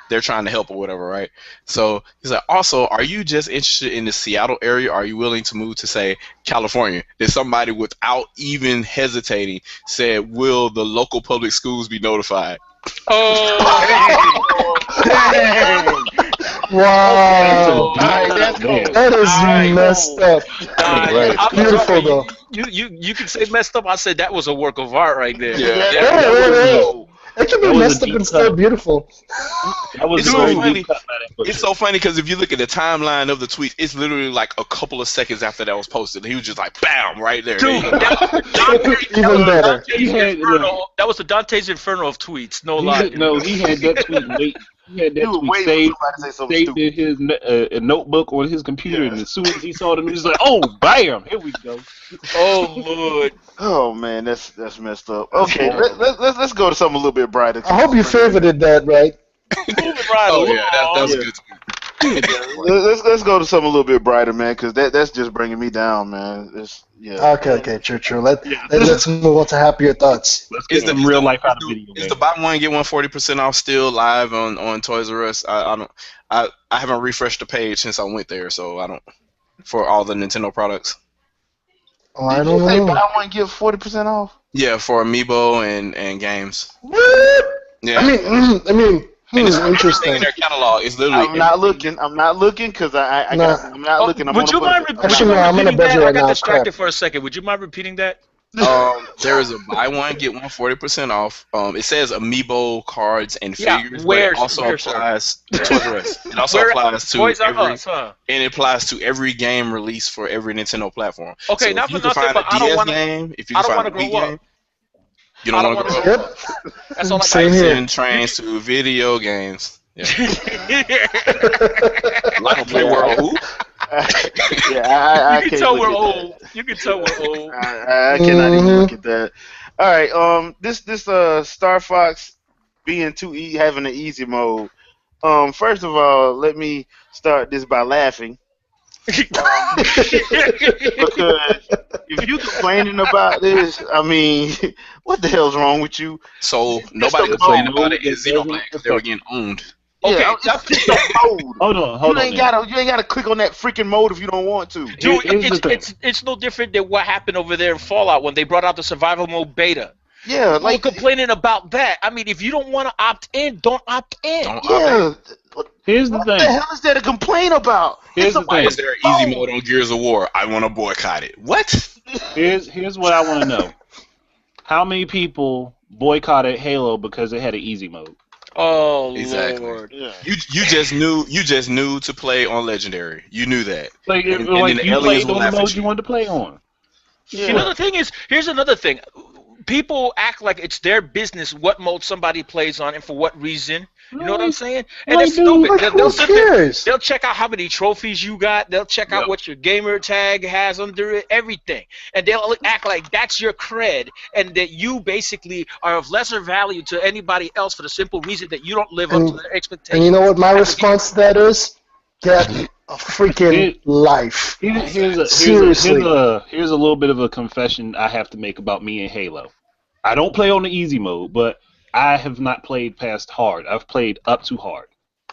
[SPEAKER 1] they're trying to help or whatever, right? So he's like, also, are you just interested in the Seattle area? Or are you willing to move to say California? Then somebody without even hesitating said, will the local public schools be notified?
[SPEAKER 3] Oh,
[SPEAKER 4] Wow.
[SPEAKER 2] That's cool.
[SPEAKER 4] That is messed up.
[SPEAKER 6] Right.
[SPEAKER 3] I'm
[SPEAKER 4] Beautiful
[SPEAKER 3] sorry.
[SPEAKER 4] though.
[SPEAKER 3] You can say messed up. I said that was a work of art right there.
[SPEAKER 1] Yeah.
[SPEAKER 4] Yeah. It can
[SPEAKER 6] That
[SPEAKER 4] be
[SPEAKER 6] was a
[SPEAKER 4] messed up
[SPEAKER 6] deep
[SPEAKER 4] and still
[SPEAKER 6] cut.
[SPEAKER 4] beautiful.
[SPEAKER 6] That was
[SPEAKER 1] It's
[SPEAKER 6] a
[SPEAKER 1] so
[SPEAKER 6] very
[SPEAKER 1] funny.
[SPEAKER 6] deep cut by that person.
[SPEAKER 1] It's so funny because if you look at the timeline of the tweets, it's literally like a couple of seconds after that was posted. He was just like, bam, right there.
[SPEAKER 3] Dude,
[SPEAKER 1] There you go.
[SPEAKER 4] Even better.
[SPEAKER 6] He had,
[SPEAKER 3] That was the Dante's Inferno of tweets. No
[SPEAKER 6] he
[SPEAKER 3] lie.
[SPEAKER 6] had, no, he had that tweet wait. He had that
[SPEAKER 2] You were
[SPEAKER 6] tweet
[SPEAKER 2] waiting
[SPEAKER 6] saved,
[SPEAKER 2] for somebody to say something
[SPEAKER 6] saved
[SPEAKER 2] stupid.
[SPEAKER 6] in his a notebook or his computer,
[SPEAKER 2] Yeah.
[SPEAKER 6] and as soon as he saw the news, he's like, "Oh, bam! Here we go."
[SPEAKER 3] Oh Lord.
[SPEAKER 2] Oh man, that's messed up. Okay, let's go to something a little bit brighter.
[SPEAKER 4] I hope you favorited that, right?
[SPEAKER 3] Moving right
[SPEAKER 1] Oh,
[SPEAKER 3] along.
[SPEAKER 1] yeah, that's a good tweet.
[SPEAKER 2] Let's go to something a little bit brighter, man, because that's just bringing me down, man.
[SPEAKER 4] Okay, true. Let's move on to happier thoughts.
[SPEAKER 6] Let's
[SPEAKER 1] Is
[SPEAKER 6] get
[SPEAKER 1] the
[SPEAKER 6] some real life out of
[SPEAKER 1] is
[SPEAKER 6] video
[SPEAKER 1] the
[SPEAKER 6] games.
[SPEAKER 1] buy one get one 40% off still live on Toys R Us? I haven't refreshed the page since I went there, so I don't for all the Nintendo products.
[SPEAKER 4] Oh, I
[SPEAKER 2] Did
[SPEAKER 4] don't
[SPEAKER 2] you say
[SPEAKER 4] know.
[SPEAKER 2] buy one get 40% off?
[SPEAKER 1] Yeah, for Amiibo and games.
[SPEAKER 4] What?
[SPEAKER 1] Yeah,
[SPEAKER 4] I mean,
[SPEAKER 1] and it's everything
[SPEAKER 4] interesting.
[SPEAKER 1] in their catalog. It's literally
[SPEAKER 2] I'm not looking because I'm not looking. I'm
[SPEAKER 3] Would
[SPEAKER 2] on
[SPEAKER 3] you
[SPEAKER 2] a
[SPEAKER 3] mind
[SPEAKER 2] budget.
[SPEAKER 4] Actually, no, I'm on a
[SPEAKER 3] repeating
[SPEAKER 4] budget
[SPEAKER 3] that? I
[SPEAKER 4] right
[SPEAKER 3] got
[SPEAKER 4] now.
[SPEAKER 3] distracted
[SPEAKER 4] Crap.
[SPEAKER 3] for a second. Would you mind repeating that?
[SPEAKER 1] there is a buy one get one 40% off. It says Amiibo cards and
[SPEAKER 3] Yeah,
[SPEAKER 1] figures, but
[SPEAKER 3] where,
[SPEAKER 1] it also
[SPEAKER 3] sir?
[SPEAKER 1] applies to Toys R Us. It also
[SPEAKER 3] Where-
[SPEAKER 1] applies to
[SPEAKER 3] Toys R
[SPEAKER 1] every
[SPEAKER 3] Us, huh?
[SPEAKER 1] and it applies to every game released for every Nintendo platform.
[SPEAKER 3] Okay,
[SPEAKER 1] so
[SPEAKER 3] not
[SPEAKER 1] if you
[SPEAKER 3] for
[SPEAKER 1] can
[SPEAKER 3] nothing,
[SPEAKER 1] find
[SPEAKER 3] but
[SPEAKER 1] a
[SPEAKER 3] I don't
[SPEAKER 1] DS
[SPEAKER 3] wanna-
[SPEAKER 1] game, if you
[SPEAKER 3] I
[SPEAKER 1] can
[SPEAKER 3] don't
[SPEAKER 1] find a
[SPEAKER 3] wanna
[SPEAKER 1] Wii
[SPEAKER 3] grow
[SPEAKER 1] game,
[SPEAKER 3] up.
[SPEAKER 1] you don't
[SPEAKER 3] I don't
[SPEAKER 1] want to
[SPEAKER 3] wanna
[SPEAKER 1] grow
[SPEAKER 3] grow
[SPEAKER 1] up.
[SPEAKER 3] up. That's all I
[SPEAKER 4] Same
[SPEAKER 3] got.
[SPEAKER 4] here.
[SPEAKER 1] Tyson trains to video games. Yeah.
[SPEAKER 3] You
[SPEAKER 1] Like a play world who?
[SPEAKER 2] I
[SPEAKER 3] can
[SPEAKER 2] can't
[SPEAKER 3] tell
[SPEAKER 2] look
[SPEAKER 3] we're
[SPEAKER 2] at
[SPEAKER 3] old. You can tell we're old.
[SPEAKER 2] I cannot even look at that. All right, this Star Fox being having an easy mode. First of all, let me start this by laughing. Because if you complaining about this, I mean, what the hell's wrong with you?
[SPEAKER 1] So
[SPEAKER 2] It's
[SPEAKER 1] nobody
[SPEAKER 2] the
[SPEAKER 1] complained
[SPEAKER 6] mode
[SPEAKER 1] about it in
[SPEAKER 6] that
[SPEAKER 1] Xenoblade
[SPEAKER 6] doesn't
[SPEAKER 1] because they were getting owned.
[SPEAKER 3] Okay,
[SPEAKER 2] Yeah, it's just a mode.
[SPEAKER 6] Hold on.
[SPEAKER 2] You ain't gotta click on that freaking mode if you don't want to.
[SPEAKER 3] Dude,
[SPEAKER 6] Here's the thing.
[SPEAKER 3] it's no different than what happened over there in Fallout when they brought out the survival mode beta.
[SPEAKER 2] Yeah,
[SPEAKER 3] Like
[SPEAKER 2] like
[SPEAKER 3] complaining about that. I mean, if you don't want to opt in, don't opt in.
[SPEAKER 1] Don't
[SPEAKER 2] yeah.
[SPEAKER 6] Here's the
[SPEAKER 2] What the
[SPEAKER 6] thing.
[SPEAKER 2] hell is there to complain about?
[SPEAKER 6] Here's
[SPEAKER 2] It's
[SPEAKER 6] the
[SPEAKER 2] a-
[SPEAKER 1] Why
[SPEAKER 6] thing.
[SPEAKER 1] is there an easy mode on Gears of War? I want to boycott it. What?
[SPEAKER 6] Here's what I want to know. How many people boycotted Halo because it had an easy mode?
[SPEAKER 3] Oh
[SPEAKER 1] Exactly.
[SPEAKER 3] Lord.
[SPEAKER 2] Yeah.
[SPEAKER 1] You just knew to play on Legendary. You knew that.
[SPEAKER 6] Like,
[SPEAKER 1] And
[SPEAKER 6] like
[SPEAKER 1] then the
[SPEAKER 6] you
[SPEAKER 1] aliens
[SPEAKER 6] played
[SPEAKER 1] will
[SPEAKER 6] on the
[SPEAKER 1] laugh at
[SPEAKER 6] mode
[SPEAKER 1] you.
[SPEAKER 6] you wanted to play on.
[SPEAKER 3] You know the thing is, here's another thing. People act like it's their business what mode somebody plays on and for what reason. You know what I'm saying? And
[SPEAKER 6] Like,
[SPEAKER 3] it's
[SPEAKER 6] dude,
[SPEAKER 3] stupid.
[SPEAKER 4] Like, who
[SPEAKER 3] sit there-
[SPEAKER 4] cares?
[SPEAKER 3] They'll check out how many trophies you got. They'll check out
[SPEAKER 1] Yep.
[SPEAKER 3] what your gamer tag has under it, everything. And they'll act like that's your cred and that you basically are of lesser value to anybody else for the simple reason that you don't live up to their expectations.
[SPEAKER 4] And you know what my response to that is? Get a freaking life.
[SPEAKER 6] Here's a little bit of a confession I have to make about me and Halo. I don't play on the easy mode, but I have not played past hard. I've played up to hard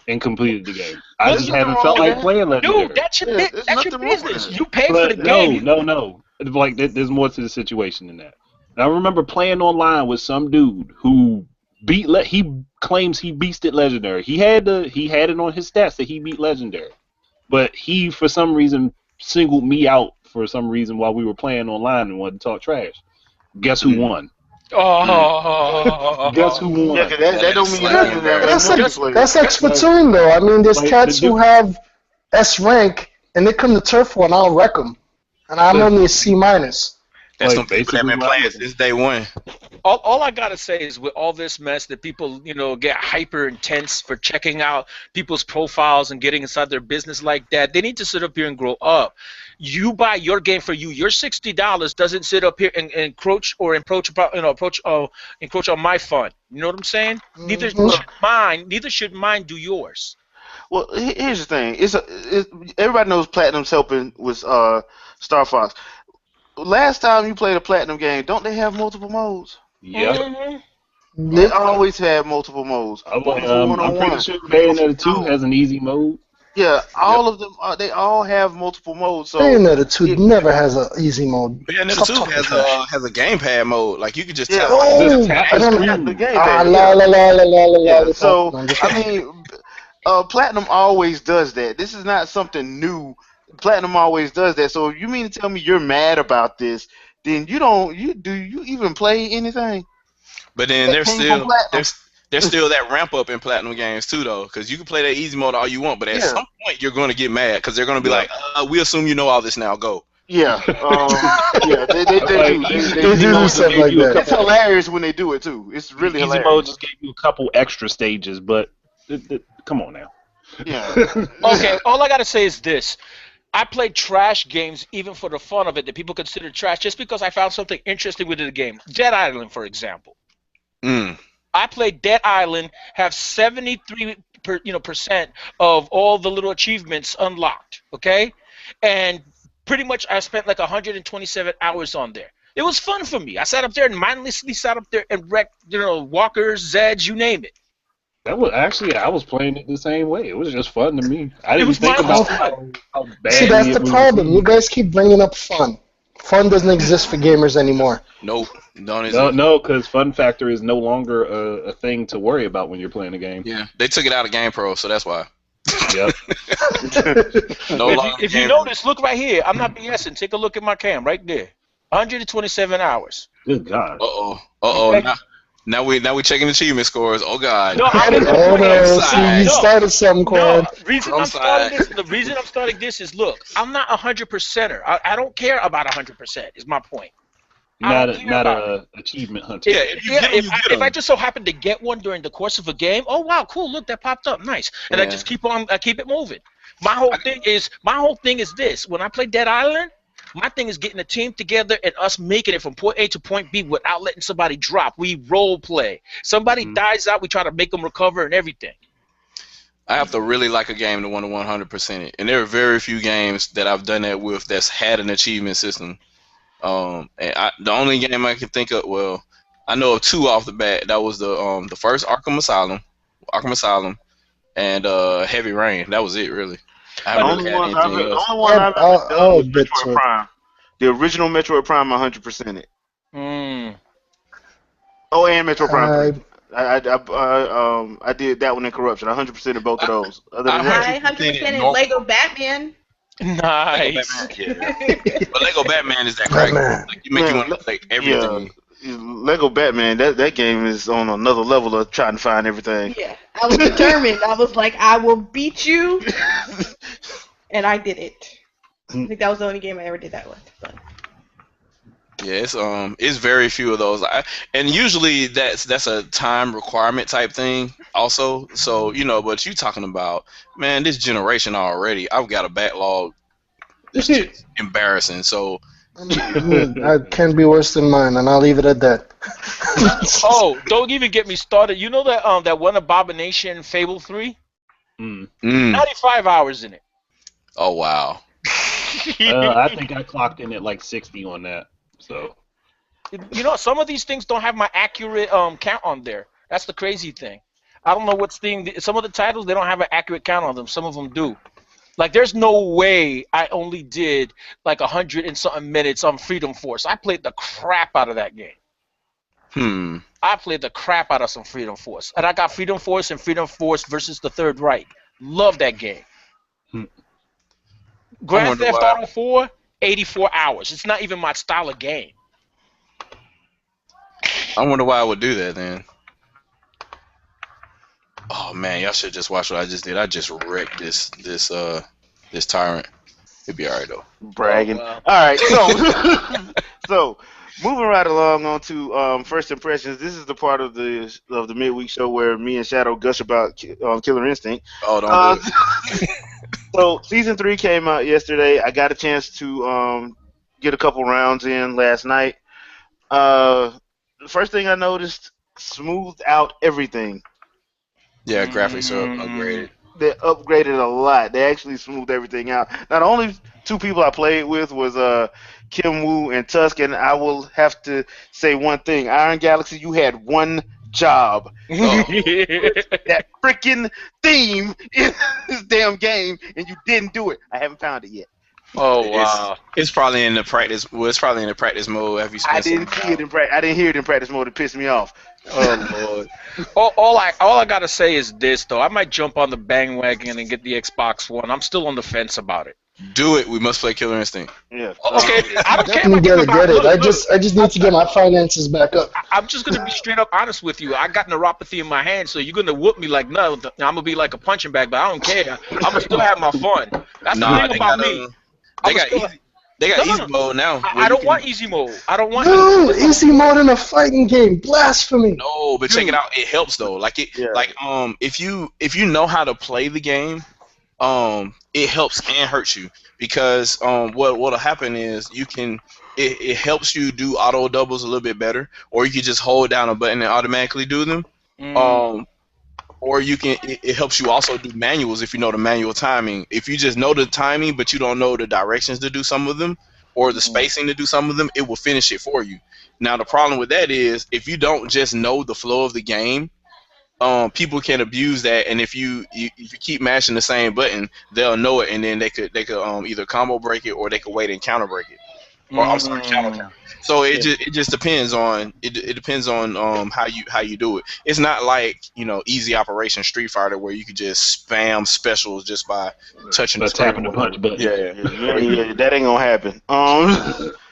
[SPEAKER 6] and completed the game. I
[SPEAKER 3] Well,
[SPEAKER 6] just
[SPEAKER 2] there's
[SPEAKER 6] haven't
[SPEAKER 2] nothing
[SPEAKER 6] felt
[SPEAKER 2] wrong
[SPEAKER 6] like
[SPEAKER 2] with
[SPEAKER 6] playing Legendary.
[SPEAKER 3] Dude, that's your,
[SPEAKER 2] Yeah,
[SPEAKER 3] bit,
[SPEAKER 2] there's
[SPEAKER 3] that's your
[SPEAKER 2] nothing wrong with
[SPEAKER 3] business.
[SPEAKER 2] it.
[SPEAKER 3] You pay for the
[SPEAKER 6] But
[SPEAKER 3] game.
[SPEAKER 6] no. Like there's more to the situation than that. And I remember playing online with some dude who he claims he beasted Legendary. He had it on his stats that he beat Legendary, but he for some reason singled me out for some reason while we were playing online and wanted to talk trash. Guess who won?
[SPEAKER 3] Oh.
[SPEAKER 6] Guess who won?
[SPEAKER 2] Yeah, 'cause that don't mean
[SPEAKER 1] That's
[SPEAKER 2] nothing.
[SPEAKER 4] That's like Splatoon, though. I mean, there's
[SPEAKER 6] Like,
[SPEAKER 4] cats
[SPEAKER 6] the
[SPEAKER 4] who have S rank, and they come to Turf War, and I'll wreck them. And I'm only a C minus.
[SPEAKER 1] That's
[SPEAKER 6] Like,
[SPEAKER 1] some people that have been
[SPEAKER 6] basically
[SPEAKER 1] playing
[SPEAKER 6] what
[SPEAKER 1] since day one.
[SPEAKER 3] All I gotta say is with all this mess that people, get hyper intense for checking out people's profiles and getting inside their business like that, they need to sit up here and grow up. You buy your game for you. Your $60 doesn't sit up here and encroach on my fund. You know what I'm saying? Neither should mine do yours.
[SPEAKER 2] Well, here's the thing. Everybody knows Platinum's helping with Star Fox. last time you played a platinum game, don't they have multiple modes?
[SPEAKER 6] Yep.
[SPEAKER 3] Mm-hmm.
[SPEAKER 2] They always have multiple modes.
[SPEAKER 6] I'm
[SPEAKER 2] One for
[SPEAKER 6] pretty
[SPEAKER 2] one-on-one.
[SPEAKER 6] sure Bayonetta 2 has an easy mode.
[SPEAKER 2] Yeah, all of them. They all have multiple modes. So
[SPEAKER 4] Bayonetta 2 never has an easy mode.
[SPEAKER 1] Bayonetta
[SPEAKER 4] Stop
[SPEAKER 1] 2
[SPEAKER 4] talking trash.
[SPEAKER 1] has a gamepad mode. Like you can just
[SPEAKER 2] Yeah.
[SPEAKER 1] tap.
[SPEAKER 4] Oh,
[SPEAKER 6] Just tap
[SPEAKER 4] I
[SPEAKER 6] the
[SPEAKER 4] don't
[SPEAKER 6] screen.
[SPEAKER 2] the game.
[SPEAKER 4] la la la la la la.
[SPEAKER 2] Yeah. So
[SPEAKER 4] No, I'm just
[SPEAKER 2] I mean, Platinum always does that. This is not something new. Platinum always does that. So if you mean to tell me you're mad about this, then you don't. Do you even play anything?
[SPEAKER 1] But then
[SPEAKER 2] That came from Platinum.
[SPEAKER 1] there's still that ramp up in platinum games too, though, because you can play that easy mode all you want, but at some point you're going to get mad because they're going to be like, we assume you know all this now. Go.
[SPEAKER 2] Yeah, yeah, they
[SPEAKER 6] Like,
[SPEAKER 2] do.
[SPEAKER 4] do
[SPEAKER 6] mode
[SPEAKER 4] stuff
[SPEAKER 6] gave
[SPEAKER 4] like
[SPEAKER 6] you a
[SPEAKER 4] that.
[SPEAKER 2] It's hilarious when they do it too. It's really
[SPEAKER 6] Easy
[SPEAKER 2] hilarious.
[SPEAKER 6] mode just gave you a couple extra stages, but come on now.
[SPEAKER 2] Yeah.
[SPEAKER 3] Okay, all I gotta say is this. I play trash games even for the fun of it that people consider trash just because I found something interesting within the game. Dead Island, for example. I played Dead Island, have 73% of all the little achievements unlocked, okay? And pretty much I spent like 127 hours on there. It was fun for me. I sat up there and mindlessly sat up there and wrecked, walkers, Zeds, you name it.
[SPEAKER 6] That was actually, I was playing it the same way. It was just fun to me. I didn't
[SPEAKER 3] was
[SPEAKER 6] think
[SPEAKER 3] fun.
[SPEAKER 6] about how bad.
[SPEAKER 4] See, that's the problem. You guys keep bringing up fun. Fun doesn't exist for gamers anymore.
[SPEAKER 1] Nope.
[SPEAKER 6] No, because fun factor is no longer a thing to worry about when you're playing a game.
[SPEAKER 1] Yeah, they took it out of Game Pro, so that's why.
[SPEAKER 6] Yep.
[SPEAKER 3] If you notice, look right here. I'm not BSing. Take a look at my cam right there. 127 hours.
[SPEAKER 6] Good God.
[SPEAKER 1] Okay. Now we checking achievement scores. Oh God.
[SPEAKER 3] No,
[SPEAKER 4] you started something, Corn.
[SPEAKER 3] The reason I'm starting this is, look, I'm not 100%er. I don't care about 100%. Is my point.
[SPEAKER 6] Not a achievement hunter.
[SPEAKER 1] Yeah,
[SPEAKER 3] if I just so happen to get one during the course of a game, oh wow, cool, look, that popped up, nice, and I just keep it moving. My whole thing is this: when I play Dead Island, my thing is getting a team together and us making it from point A to point B without letting somebody drop. We role play. Somebody dies out, we try to make them recover and everything.
[SPEAKER 1] I have to really like a game to want to 100% it, and there are very few games that I've done that with that's had an achievement system. And the only game I can think of, well, I know of two off the bat. That was the first Arkham Asylum, and Heavy Rain. That was it, really. I haven't really had anything else.
[SPEAKER 2] The only one I've ever done was Metroid Prime. The original Metroid Prime, 100% it. Oh, and Metroid Prime. I did that one in Corruption. 100% of both of those.
[SPEAKER 5] I 100% in Lego Batman.
[SPEAKER 3] Nice.
[SPEAKER 1] But Lego Batman is that crack. Like, you want to play everything.
[SPEAKER 2] Yeah, Lego Batman, that game is on another level of trying to find everything.
[SPEAKER 5] Yeah, I was determined. I was like, I will beat you, and I did it. I think that was the only game I ever did that with. But.
[SPEAKER 1] Yeah, it's very few of those, and usually that's a time requirement type thing also. So but you talking about, man, this generation already, I've got a backlog. It's just embarrassing. So
[SPEAKER 4] That can be worse than mine, and I'll leave it at that.
[SPEAKER 3] Oh, don't even get me started. You know that one Abomination Fable 3? 95 hours in it.
[SPEAKER 1] Oh wow.
[SPEAKER 6] I think I clocked in at like 60 on that. So,
[SPEAKER 3] some of these things don't have my accurate count on there. That's the crazy thing. I don't know what's some of the titles, they don't have an accurate count on them. Some of them do. Like, there's no way I only did like 100 and something minutes on Freedom Force. I played the crap out of that game. I played the crap out of some Freedom Force. And I got Freedom Force and Freedom Force versus the Third Reich. Love that game. Grand Theft Auto 4, 84 hours. It's not even my style of game.
[SPEAKER 1] I wonder why I would do that then. Oh man, y'all should just watch what I just did. I just wrecked this tyrant. It'd be alright though.
[SPEAKER 2] Bragging.
[SPEAKER 3] Oh, wow.
[SPEAKER 2] Alright, so moving right along on to first impressions. This is the part of the midweek show where me and Shadow gush about Killer Instinct.
[SPEAKER 1] Oh, don't do it.
[SPEAKER 2] So season 3 came out yesterday. I got a chance to get a couple rounds in last night. The first thing I noticed, smoothed out everything.
[SPEAKER 1] Yeah, graphics are upgraded.
[SPEAKER 2] They upgraded a lot. They actually smoothed everything out. Now, the only two people I played with was Kim Woo and Tusk, and I will have to say one thing: Iron Galaxy, you had one job. That freaking theme in this damn game, and you didn't do it. I haven't found it yet.
[SPEAKER 3] Oh wow!
[SPEAKER 1] It's probably in the practice. Well, it's probably in the practice mode. Have you spent
[SPEAKER 2] I didn't see it in practice. I didn't hear it in practice mode. It pissed me off.
[SPEAKER 3] Oh Lord! all I gotta say is this though. I might jump on the bandwagon and get the Xbox One. I'm still on the fence about it.
[SPEAKER 1] Do it. We must play Killer Instinct.
[SPEAKER 2] Yeah.
[SPEAKER 3] Okay, I don't care.
[SPEAKER 4] Definitely get it. I just need to get my finances back up.
[SPEAKER 3] I'm just gonna be straight up honest with you. I got neuropathy in my hand, so you're gonna whoop me like no. I'm gonna be like a punching bag, but I don't care. I'm gonna still have my fun. That's the thing about me.
[SPEAKER 1] They got easy mode now.
[SPEAKER 3] I don't want easy mode. I don't want
[SPEAKER 4] easy mode in a fighting game. Blasphemy.
[SPEAKER 1] No, but check it out. It helps though. If you know how to play the game, it helps and hurts you because what'll happen is it helps you do auto doubles a little bit better, or you can just hold down a button and automatically do them. Or it helps you also do manuals if you know the manual timing. If you just know the timing but you don't know the directions to do some of them or the spacing to do some of them, it will finish it for you. Now the problem with that is if you don't just know the flow of the game, people can abuse that, and if you keep mashing the same button, they'll know it, and then they could either combo break it or they could wait and counter break it. Or I'm sorry, counter. So it just depends on it depends on how you do it. It's not like Easy Operation Street Fighter where you could just spam specials just by touching the
[SPEAKER 6] tapping the punch button.
[SPEAKER 2] Yeah, that ain't gonna happen.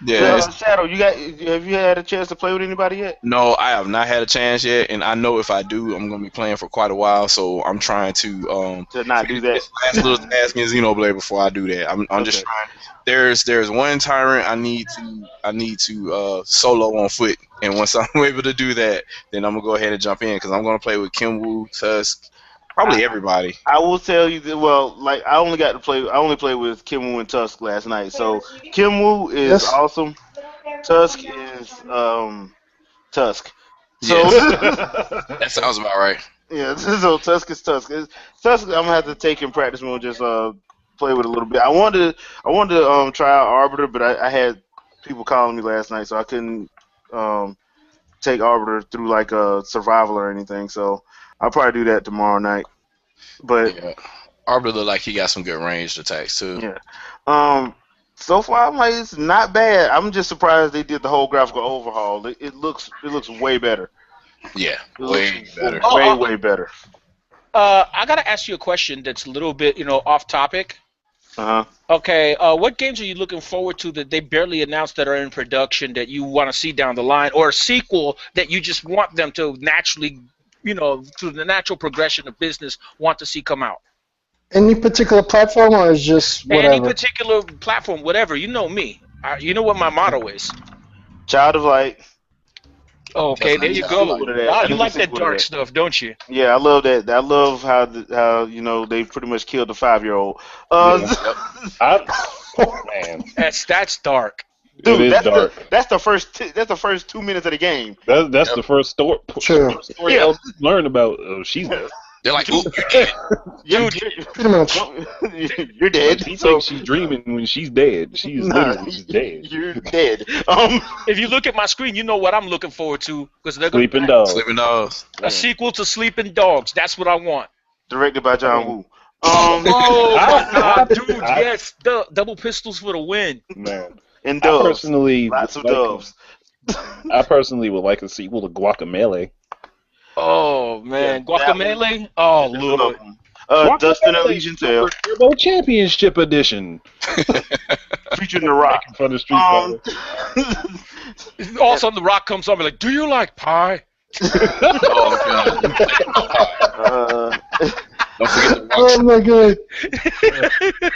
[SPEAKER 2] Shadow, have you had a chance to play with anybody yet?
[SPEAKER 1] No, I have not had a chance yet, and I know if I do, I'm gonna be playing for quite a while. So I'm trying to
[SPEAKER 2] not do that.
[SPEAKER 1] Last little task in Xenoblade before I do that. I'm just trying. There's one tyrant I need to solo on foot, and once I'm able to do that, then I'm gonna go ahead and jump in because I'm gonna play with Kim Woo, Tusk, probably everybody.
[SPEAKER 2] I will tell you that. Well, like I only played with Kim Woo and Tusk last night. So Kim Woo is awesome. Tusk is Tusk. So
[SPEAKER 1] that sounds about right.
[SPEAKER 2] Yeah, so Tusk is Tusk. Tusk, I'm gonna have to take in practice mode. Just play with it a little bit. I wanted to try out Arbiter, but I had people calling me last night, so I couldn't take Arbiter through like a survival or anything. So I'll probably do that tomorrow night. But
[SPEAKER 1] Arbiter look like he got some good ranged attacks too.
[SPEAKER 2] Yeah. So far, I'm like, it's not bad. I'm just surprised they did the whole graphical overhaul. It looks way better.
[SPEAKER 1] Yeah, way better.
[SPEAKER 2] Way better.
[SPEAKER 3] I gotta ask you a question that's a little bit off topic. Okay, what games are you looking forward to that they barely announced that are in production that you want to see down the line, or a sequel that you just want them to naturally, through the natural progression of business, want to see come out?
[SPEAKER 4] Any particular platform, or is just whatever?
[SPEAKER 3] Any particular platform, whatever. You know me. You know what my motto is.
[SPEAKER 2] Child of Light.
[SPEAKER 3] Okay, there you go. You like that dark stuff, don't you?
[SPEAKER 2] Yeah, I love that. I love how they pretty much killed the 5-year-old.
[SPEAKER 6] Man,
[SPEAKER 3] that's dark.
[SPEAKER 2] Dude,
[SPEAKER 6] it is dark.
[SPEAKER 2] That's the first 2 minutes of the game.
[SPEAKER 6] That's the first story.
[SPEAKER 4] Sure.
[SPEAKER 6] Learn about. She's dead.
[SPEAKER 1] They're like, "Ooh, you're dead."
[SPEAKER 2] Dude,
[SPEAKER 4] pretty much.
[SPEAKER 2] You're dead.
[SPEAKER 6] He thinks she's dreaming when she's dead. She's literally dead.
[SPEAKER 2] You're dead.
[SPEAKER 3] If you look at my screen, you know what I'm looking forward to because they're
[SPEAKER 6] Sleeping Dogs.
[SPEAKER 1] Sleeping Dogs.
[SPEAKER 3] A sequel to Sleeping Dogs. That's what I want.
[SPEAKER 2] Directed by John Woo.
[SPEAKER 3] Oh my God, dude! Yes, double pistols for the win.
[SPEAKER 6] Man,
[SPEAKER 2] and doves.
[SPEAKER 6] Personally,
[SPEAKER 2] lots of doves.
[SPEAKER 6] I personally would like a sequel to Guacamelee.
[SPEAKER 3] Oh man, Guacamelee! Oh Lord.
[SPEAKER 2] Dustin Elysian Tale.
[SPEAKER 6] Turbo Championship Edition.
[SPEAKER 2] Featuring The Rock.
[SPEAKER 6] In front of Street Fighter.
[SPEAKER 3] All of a sudden, The Rock comes on and like, "Do you like pie?"
[SPEAKER 1] Oh God. Don't forget The Rock.
[SPEAKER 4] Oh my God.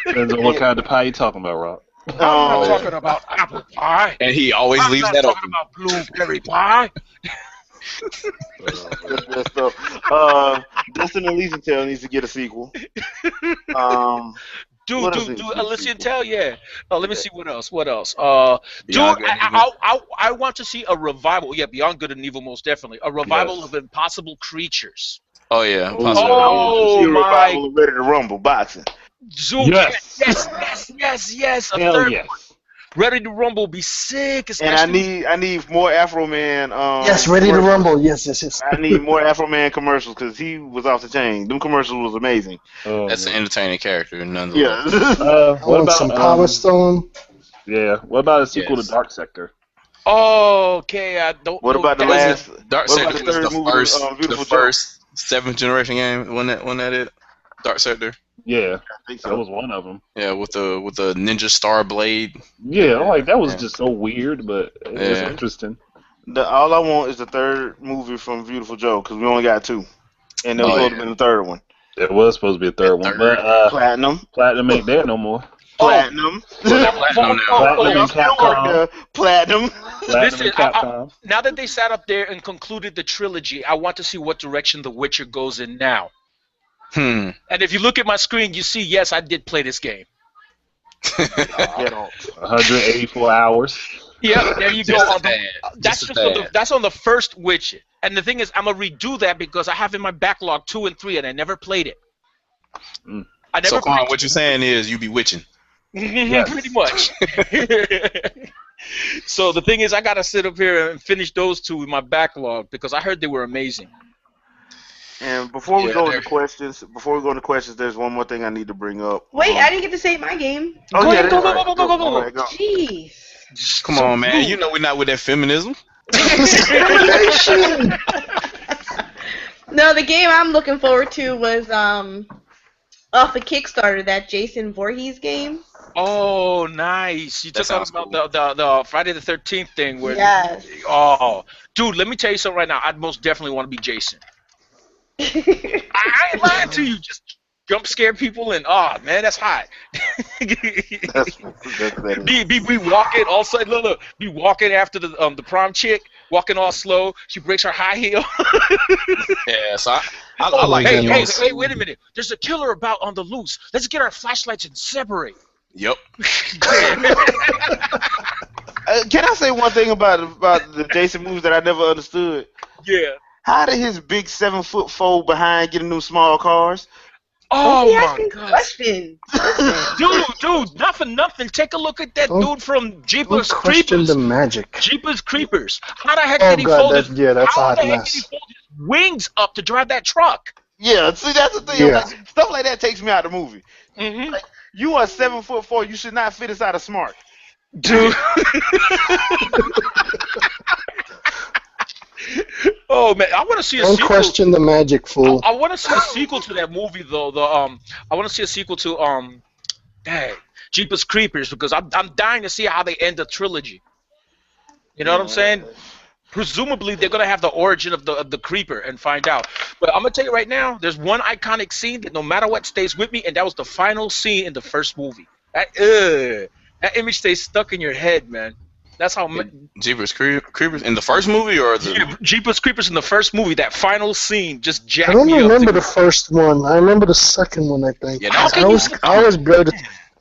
[SPEAKER 6] Depends on what kind of pie you talking about, Rock.
[SPEAKER 3] I'm not talking about apple pie.
[SPEAKER 1] And he always leaves that open.
[SPEAKER 3] I'm not talking about blueberry pie.
[SPEAKER 2] Dustin Elysian Tale needs to get a sequel.
[SPEAKER 3] Dude, Elysian Tale, yeah. Let me see what else. Dude, I want to see a revival. Yeah, Beyond Good and Evil, most definitely. A revival of Impossible Creatures.
[SPEAKER 1] Oh yeah,
[SPEAKER 2] Impossible.
[SPEAKER 3] Oh my!
[SPEAKER 2] Revival of Ready to Rumble boxing.
[SPEAKER 3] Dude, yes. A
[SPEAKER 6] Hell
[SPEAKER 3] third
[SPEAKER 6] yes.
[SPEAKER 3] one. Ready to Rumble will be sick.
[SPEAKER 2] And I need more Afro Man.
[SPEAKER 4] Yes, Ready to Rumble. Yes.
[SPEAKER 2] I need more Afro Man commercials because he was off the chain. Them commercials was amazing.
[SPEAKER 6] Oh,
[SPEAKER 1] That's an entertaining character, nonetheless.
[SPEAKER 2] Yeah.
[SPEAKER 4] I
[SPEAKER 6] what
[SPEAKER 4] want
[SPEAKER 6] about
[SPEAKER 4] some Power Stone.
[SPEAKER 6] Yeah. What about a sequel
[SPEAKER 1] Yes.
[SPEAKER 6] to Dark Sector?
[SPEAKER 3] Oh, okay. I don't.
[SPEAKER 2] What
[SPEAKER 3] know
[SPEAKER 2] about the
[SPEAKER 3] that.
[SPEAKER 2] last?
[SPEAKER 1] Dark
[SPEAKER 2] What about
[SPEAKER 1] Sector
[SPEAKER 2] the
[SPEAKER 1] was
[SPEAKER 2] third
[SPEAKER 1] the
[SPEAKER 2] movie,
[SPEAKER 1] first,
[SPEAKER 2] Beautiful Joe?
[SPEAKER 1] seventh generation game. Wasn't that it? Dark Sector.
[SPEAKER 6] Yeah,
[SPEAKER 2] I think
[SPEAKER 6] that
[SPEAKER 2] so.
[SPEAKER 6] was one of them.
[SPEAKER 1] Yeah, with the ninja star blade.
[SPEAKER 6] Yeah, like that was
[SPEAKER 1] Yeah.
[SPEAKER 6] just so weird, but it's
[SPEAKER 1] Yeah.
[SPEAKER 6] interesting.
[SPEAKER 2] All I want is the third movie from Beautiful Joe because we only got 2, and there was
[SPEAKER 1] Oh,
[SPEAKER 2] supposed to be the third one.
[SPEAKER 6] There was supposed to be a third one,
[SPEAKER 1] third.
[SPEAKER 6] but
[SPEAKER 2] Platinum.
[SPEAKER 6] Platinum ain't there no more.
[SPEAKER 2] Platinum.
[SPEAKER 1] Platinum now.
[SPEAKER 6] Platinum
[SPEAKER 2] Y'all
[SPEAKER 6] and
[SPEAKER 2] still work
[SPEAKER 6] Capcom.
[SPEAKER 2] there. Platinum.
[SPEAKER 6] Platinum
[SPEAKER 3] Listen,
[SPEAKER 6] and Capcom.
[SPEAKER 3] now that they sat up there and concluded the trilogy, I want to see what direction The Witcher goes in now.
[SPEAKER 1] Hmm.
[SPEAKER 3] And if you look at my screen, you see, yes, I did play this game.
[SPEAKER 2] Get off.
[SPEAKER 6] 184 hours.
[SPEAKER 3] Yeah, there you go.
[SPEAKER 1] Just
[SPEAKER 3] On
[SPEAKER 1] as bad.
[SPEAKER 3] that's
[SPEAKER 1] Just as
[SPEAKER 3] just on the,
[SPEAKER 1] bad.
[SPEAKER 3] that's on the first Witcher. And the thing is, I'm gonna redo that because I have in my backlog 2 and 3, and I never played it.
[SPEAKER 6] Mm.
[SPEAKER 3] I never
[SPEAKER 1] So, Quan,
[SPEAKER 3] played
[SPEAKER 1] what you're saying is you be witching.
[SPEAKER 6] Yes.
[SPEAKER 3] pretty much. So the thing is, I gotta sit up here and finish those 2 in my backlog because I heard they were amazing.
[SPEAKER 2] And before we
[SPEAKER 1] Yeah,
[SPEAKER 2] go
[SPEAKER 1] they're-
[SPEAKER 2] into questions, there's one more thing I need to bring up.
[SPEAKER 5] Wait, I didn't get to say my game.
[SPEAKER 2] Oh,
[SPEAKER 3] Go
[SPEAKER 2] yeah,
[SPEAKER 3] ahead, go,
[SPEAKER 2] that's
[SPEAKER 3] go,
[SPEAKER 2] right.
[SPEAKER 3] go, go, go, go.
[SPEAKER 2] All right, go.
[SPEAKER 5] Jeez.
[SPEAKER 1] Come on, man. You know we're not with that feminism.
[SPEAKER 4] Discrimination.
[SPEAKER 5] No, the game I'm looking forward to was off of Kickstarter, that Jason Voorhees game.
[SPEAKER 3] Oh, nice! You
[SPEAKER 1] That
[SPEAKER 3] took out
[SPEAKER 1] sounds
[SPEAKER 3] about the Friday the 13th thing where.
[SPEAKER 5] Yes.
[SPEAKER 3] Oh, dude, let me tell you something right now. I'd most definitely want to be Jason. I ain't lying to you. Just jump scare people and man, that's hot.
[SPEAKER 2] That's
[SPEAKER 3] be walking all of a sudden. Look, be walking after the prom chick, walking all slow. She breaks her high heel.
[SPEAKER 1] Yeah, so I like
[SPEAKER 3] hey,
[SPEAKER 1] that.
[SPEAKER 3] hey, wait a minute. There's a killer about on the loose. Let's get our flashlights and separate.
[SPEAKER 1] Yep.
[SPEAKER 2] Can I say one thing about the Jason movies that I never understood?
[SPEAKER 3] Yeah.
[SPEAKER 2] How did his big 7'4" behind get in them small cars?
[SPEAKER 3] Oh
[SPEAKER 5] He
[SPEAKER 3] my
[SPEAKER 5] asking
[SPEAKER 3] god.
[SPEAKER 5] questions.
[SPEAKER 3] Dude, not for nothing. Take a look at that
[SPEAKER 4] Don't-
[SPEAKER 3] dude from
[SPEAKER 4] Don't
[SPEAKER 3] Jeepers
[SPEAKER 4] question
[SPEAKER 3] Creepers.
[SPEAKER 4] the magic.
[SPEAKER 3] Jeepers Creepers. How the heck
[SPEAKER 4] Oh
[SPEAKER 3] did he
[SPEAKER 4] god,
[SPEAKER 3] fold
[SPEAKER 4] that's
[SPEAKER 3] his,
[SPEAKER 4] that's a
[SPEAKER 3] how
[SPEAKER 4] hot
[SPEAKER 3] the heck did
[SPEAKER 4] mess.
[SPEAKER 3] he fold his wings up to drive that truck?
[SPEAKER 2] Yeah, see that's the thing.
[SPEAKER 4] Yeah.
[SPEAKER 2] Like, stuff like that takes me out of the movie.
[SPEAKER 3] Mm-hmm.
[SPEAKER 2] You are 7'4". You should not fit inside a Smart.
[SPEAKER 3] Dude. Oh man, I want to see a
[SPEAKER 4] Don't
[SPEAKER 3] sequel.
[SPEAKER 4] question the magic, fool.
[SPEAKER 3] I want to see a sequel to that movie though. I want to see a sequel to Jeepers Creepers because I'm dying to see how they end the trilogy. You know what I'm saying? Presumably they're gonna have the origin of the creeper and find out. But I'm gonna tell you right now, there's one iconic scene that no matter what stays with me, and that was the final scene in the first movie. That image stays stuck in your head, man. That's how.
[SPEAKER 1] Jeepers Creepers in the first movie or the?
[SPEAKER 3] Yeah, Jeepers Creepers in the first movie, that final scene just jacked
[SPEAKER 4] I don't
[SPEAKER 3] me up.
[SPEAKER 4] remember the first one. I remember the second one. I think.
[SPEAKER 1] Yeah, that's-
[SPEAKER 4] I was blurred.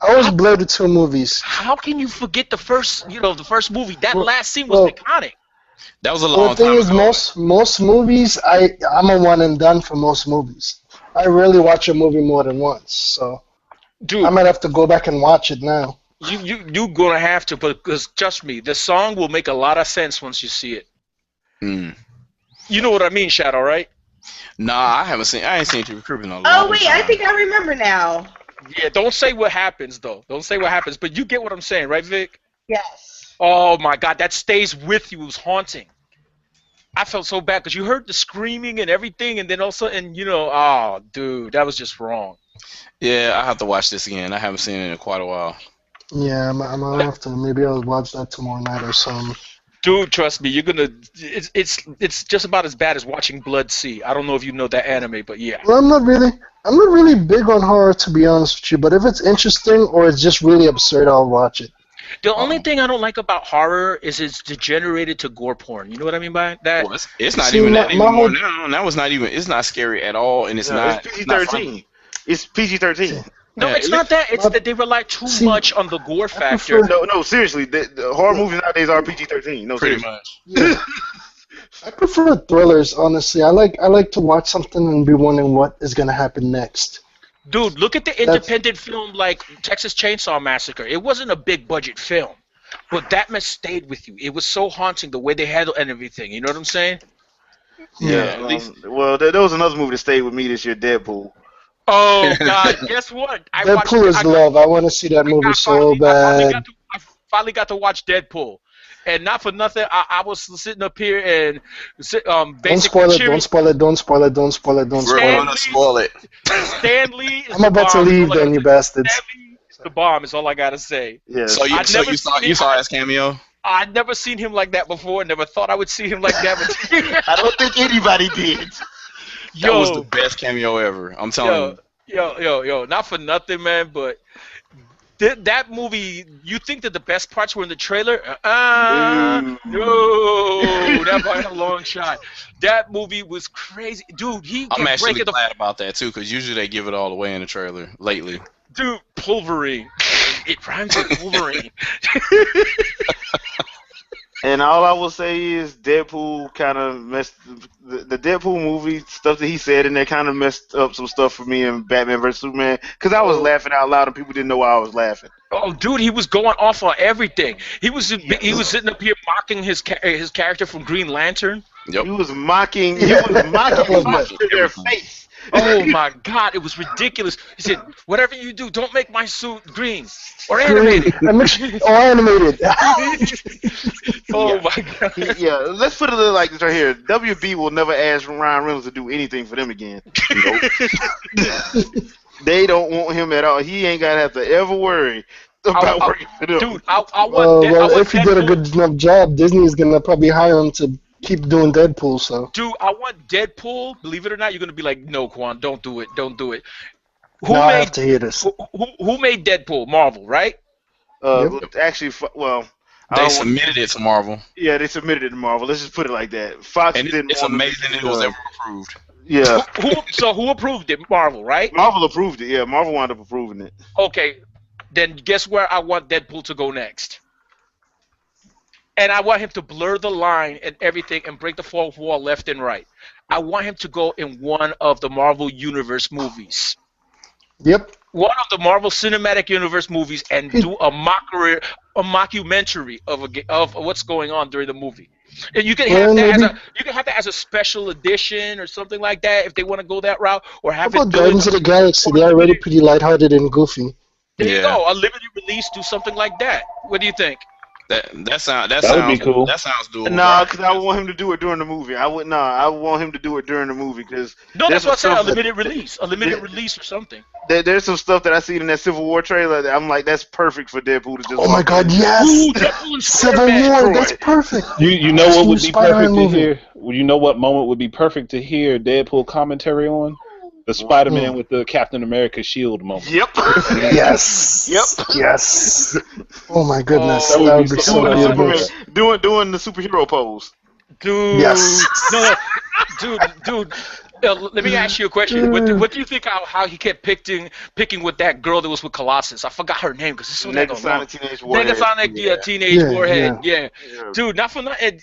[SPEAKER 4] I was blurred to 2 movies.
[SPEAKER 3] How can you forget the first movie? That
[SPEAKER 4] Well-
[SPEAKER 3] last scene was
[SPEAKER 4] well-
[SPEAKER 3] iconic.
[SPEAKER 1] That was a
[SPEAKER 4] Well,
[SPEAKER 1] long
[SPEAKER 4] the thing
[SPEAKER 1] time
[SPEAKER 4] is,
[SPEAKER 1] ago.
[SPEAKER 4] most movies, I'm a one and done for most movies. I rarely watch a movie more than once, so
[SPEAKER 3] Dude,
[SPEAKER 4] I might have to go back and watch it now.
[SPEAKER 3] you gonna have to, because trust me, the song will make a lot of sense once you see it.
[SPEAKER 1] Hmm.
[SPEAKER 3] You know what I mean, Shadow, right?
[SPEAKER 1] Nah, I ain't seen Jeepers Creepers in a long
[SPEAKER 5] Oh wait, I
[SPEAKER 1] time.
[SPEAKER 5] think I remember now.
[SPEAKER 3] Yeah, don't say what happens though. Don't say what happens, but you get what I'm saying, right, Vic?
[SPEAKER 5] Yes.
[SPEAKER 3] Oh my God, that stays with you. It was haunting. I felt so bad because you heard the screaming and everything, and then also, oh, dude, that was just wrong.
[SPEAKER 1] Yeah, I have to watch this again. I haven't seen it in quite a while.
[SPEAKER 4] Yeah, I'm gonna have to. Maybe I'll watch that tomorrow night or something.
[SPEAKER 3] Dude, trust me, you're gonna. It's just about as bad as watching Blood Sea. I don't know if you know that anime, but yeah.
[SPEAKER 4] Well, I'm not really big on horror, to be honest with you. But if it's interesting or it's just really absurd, I'll watch it.
[SPEAKER 3] The only thing I don't like about horror is it's degenerated to gore porn. You know what I mean by that?
[SPEAKER 1] Well, it's not
[SPEAKER 4] See,
[SPEAKER 1] even
[SPEAKER 4] my-
[SPEAKER 1] that
[SPEAKER 4] my
[SPEAKER 1] anymore
[SPEAKER 4] whole-
[SPEAKER 1] now. That was not even. It's not scary at all, and it's not.
[SPEAKER 2] It's
[SPEAKER 1] it's not
[SPEAKER 2] PG-13.
[SPEAKER 1] funny.
[SPEAKER 2] It's PG-13.
[SPEAKER 3] No,
[SPEAKER 1] Yeah,
[SPEAKER 3] it's not that. It's
[SPEAKER 4] my-
[SPEAKER 3] that they rely too
[SPEAKER 4] See,
[SPEAKER 3] much on the gore factor.
[SPEAKER 4] prefer-
[SPEAKER 2] No, seriously. The horror movies nowadays are PG-13. No,
[SPEAKER 1] Pretty
[SPEAKER 2] seriously.
[SPEAKER 1] much.
[SPEAKER 4] I prefer thrillers, honestly. I like to watch something and be wondering what is gonna happen next.
[SPEAKER 3] Dude, look at the independent film like Texas Chainsaw Massacre. It wasn't a big budget film, but that mess stayed with you. It was so haunting the way they handled and everything. You know what I'm saying?
[SPEAKER 2] Yeah. Well, there was another movie that stayed with me this year, Deadpool.
[SPEAKER 3] Oh God! Guess what?
[SPEAKER 4] Deadpool is love. I want to see that movie so bad.
[SPEAKER 3] I finally got to watch Deadpool, and not for nothing, I was sitting up here and basically
[SPEAKER 4] Don't spoil it. Don't spoil it. Don't spoil it. Don't spoil it.
[SPEAKER 1] We're gonna spoil it.
[SPEAKER 3] Stan Lee is
[SPEAKER 4] I'm about to leave, then, you bastards.
[SPEAKER 3] Stan Lee is the bomb is all I gotta say.
[SPEAKER 2] Yeah.
[SPEAKER 1] So you saw his cameo?
[SPEAKER 3] I'd never seen him like that before. Never thought I would see him like that. But
[SPEAKER 2] I don't think anybody did.
[SPEAKER 1] That was the best cameo ever. I'm telling you.
[SPEAKER 3] Yo, not for nothing, man, but that movie, you think that the best parts were in the trailer? No, that by a long shot. That movie was crazy. Dude,
[SPEAKER 1] I'm actually glad about that, too, because usually they give it all away in the trailer lately.
[SPEAKER 3] Dude, Pulverine. It rhymes with Wolverine.
[SPEAKER 2] And all I will say is Deadpool kind of messed the Deadpool movie stuff that he said, and that kind of messed up some stuff for me in Batman vs Superman because I was laughing out loud and people didn't know why I was laughing.
[SPEAKER 3] Oh, dude, he was going off on everything. He was sitting up here mocking his character from Green Lantern.
[SPEAKER 2] Yep. He was mocking to their face.
[SPEAKER 3] Oh my God, it was ridiculous. He said, "Whatever you do, don't make my suit green or animated."
[SPEAKER 4] Animated.
[SPEAKER 3] Oh my God.
[SPEAKER 2] Yeah, let's put it like this right here. WB will never ask Ryan Reynolds to do anything for them again. Nope. They don't want him at all. He ain't gotta have to ever worry about working for them.
[SPEAKER 3] Dude, I want
[SPEAKER 4] if he did a good enough job, Disney's gonna probably hire him to keep doing Deadpool. So,
[SPEAKER 3] dude, I want Deadpool. Believe it or not, you're gonna be like, "No, Quan, don't do it. Don't do it."
[SPEAKER 4] I have to hear this.
[SPEAKER 3] Who made Deadpool? Marvel, right?
[SPEAKER 2] Actually, well,
[SPEAKER 1] they submitted it to Marvel.
[SPEAKER 2] Yeah, they submitted it to Marvel. Let's just put it like that. Fox
[SPEAKER 1] and
[SPEAKER 2] didn't.
[SPEAKER 1] It's amazing it was ever approved.
[SPEAKER 2] Yeah.
[SPEAKER 3] Who approved it? Marvel, right?
[SPEAKER 2] Marvel approved it. Yeah, Marvel wound up approving it.
[SPEAKER 3] Okay, then guess where I want Deadpool to go next? And I want him to blur the line and everything and break the fourth wall left and right. I want him to go in one of the Marvel Universe movies.
[SPEAKER 4] Yep.
[SPEAKER 3] One of the Marvel Cinematic Universe movies and do a mockumentary of what's going on during the movie. And you can have that as a special edition or something like that if they want to go that route, or have
[SPEAKER 4] How about Guardians of the Galaxy? They're already pretty lighthearted and goofy.
[SPEAKER 3] There you go, a limited release, do something like that. What do you think?
[SPEAKER 1] That
[SPEAKER 6] would be cool.
[SPEAKER 1] That sounds doable.
[SPEAKER 2] Nah, because I want him to do it during the movie. I want him to do it during the movie because.
[SPEAKER 3] No, that's what I said. A limited release or something.
[SPEAKER 2] There's some stuff that I seen in that Civil War trailer that I'm like, that's perfect for Deadpool to just.
[SPEAKER 4] Oh my God, yes!
[SPEAKER 3] Ooh,
[SPEAKER 4] Civil War, that's perfect.
[SPEAKER 6] You know what would be perfect to hear? You know what moment would be perfect to hear Deadpool commentary on? The Spider-Man with the Captain America shield moment.
[SPEAKER 2] Yep.
[SPEAKER 4] Yes.
[SPEAKER 2] Yep.
[SPEAKER 4] Yes. Oh my goodness,
[SPEAKER 6] that would be
[SPEAKER 4] so beautiful.
[SPEAKER 2] Doing the superhero pose.
[SPEAKER 3] Dude.
[SPEAKER 4] Yes.
[SPEAKER 3] No, dude. Let me ask you a question. What do you think how he kept picking with that girl that was with Colossus? I forgot her name because it's so
[SPEAKER 2] Negasonic Teenage Warhead.
[SPEAKER 3] Negasonic, Teenage Warhead. Yeah. Dude, not for nothing.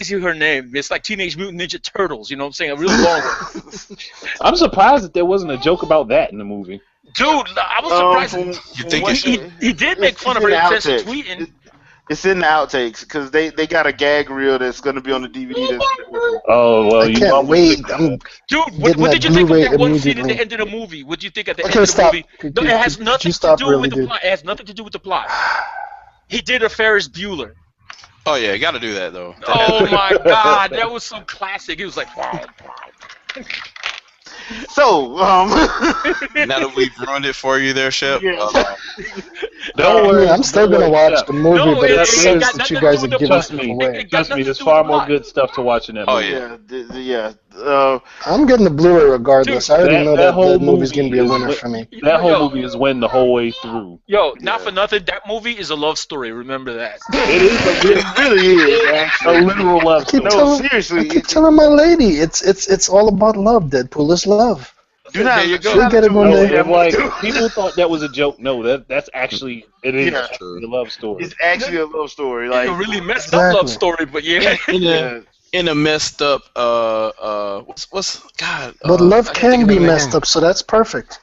[SPEAKER 3] It's her name. It's like Teenage Mutant Ninja Turtles. You know what I'm saying? A really long one.
[SPEAKER 6] I'm surprised that there wasn't a joke about that in the movie.
[SPEAKER 3] Dude, I was surprised.
[SPEAKER 1] You think
[SPEAKER 3] he did make fun of her incessant tweeting.
[SPEAKER 2] It's in the outtakes because they got a gag reel that's going to be on the DVD.
[SPEAKER 6] Oh well,
[SPEAKER 4] I can't wait.
[SPEAKER 3] Dude, what did you think of that one scene at the end of the movie? What did you think at the end of the movie? No, it has nothing to do with the plot. It has nothing to do with the plot. He did a Ferris Bueller.
[SPEAKER 1] Oh yeah, you got to do that though.
[SPEAKER 3] Oh my God, that was so classic. It was like, wow.
[SPEAKER 2] So,
[SPEAKER 1] now that we've ruined it for you there, Shep.
[SPEAKER 6] Don't worry,
[SPEAKER 4] I'm still gonna watch the movie, but it says that you guys have given
[SPEAKER 6] trust
[SPEAKER 4] stuff
[SPEAKER 6] me.
[SPEAKER 4] away.
[SPEAKER 6] Trust me, there's far more good stuff to watch in that movie.
[SPEAKER 2] Yeah.
[SPEAKER 4] I'm getting the Blu-ray regardless.
[SPEAKER 3] Dude,
[SPEAKER 4] I already know that
[SPEAKER 6] whole
[SPEAKER 4] the movie's
[SPEAKER 6] movie
[SPEAKER 4] gonna be a winner for me.
[SPEAKER 6] That whole movie is win the whole way through.
[SPEAKER 3] Yo, not for nothing, that movie is a love story. Remember that.
[SPEAKER 6] It is.
[SPEAKER 2] It really is. Actually.
[SPEAKER 6] A literal love story.
[SPEAKER 2] No, seriously.
[SPEAKER 4] I keep telling my lady, it's all about love. Deadpool is love.
[SPEAKER 3] There you go.
[SPEAKER 4] She'll get it one day.
[SPEAKER 6] Like people thought that was a joke. No, that's actually it is a love story.
[SPEAKER 2] It's actually a love story. Like
[SPEAKER 3] a really messed up love story, but
[SPEAKER 1] in a messed up what's God.
[SPEAKER 4] But love can be messed up, so that's perfect.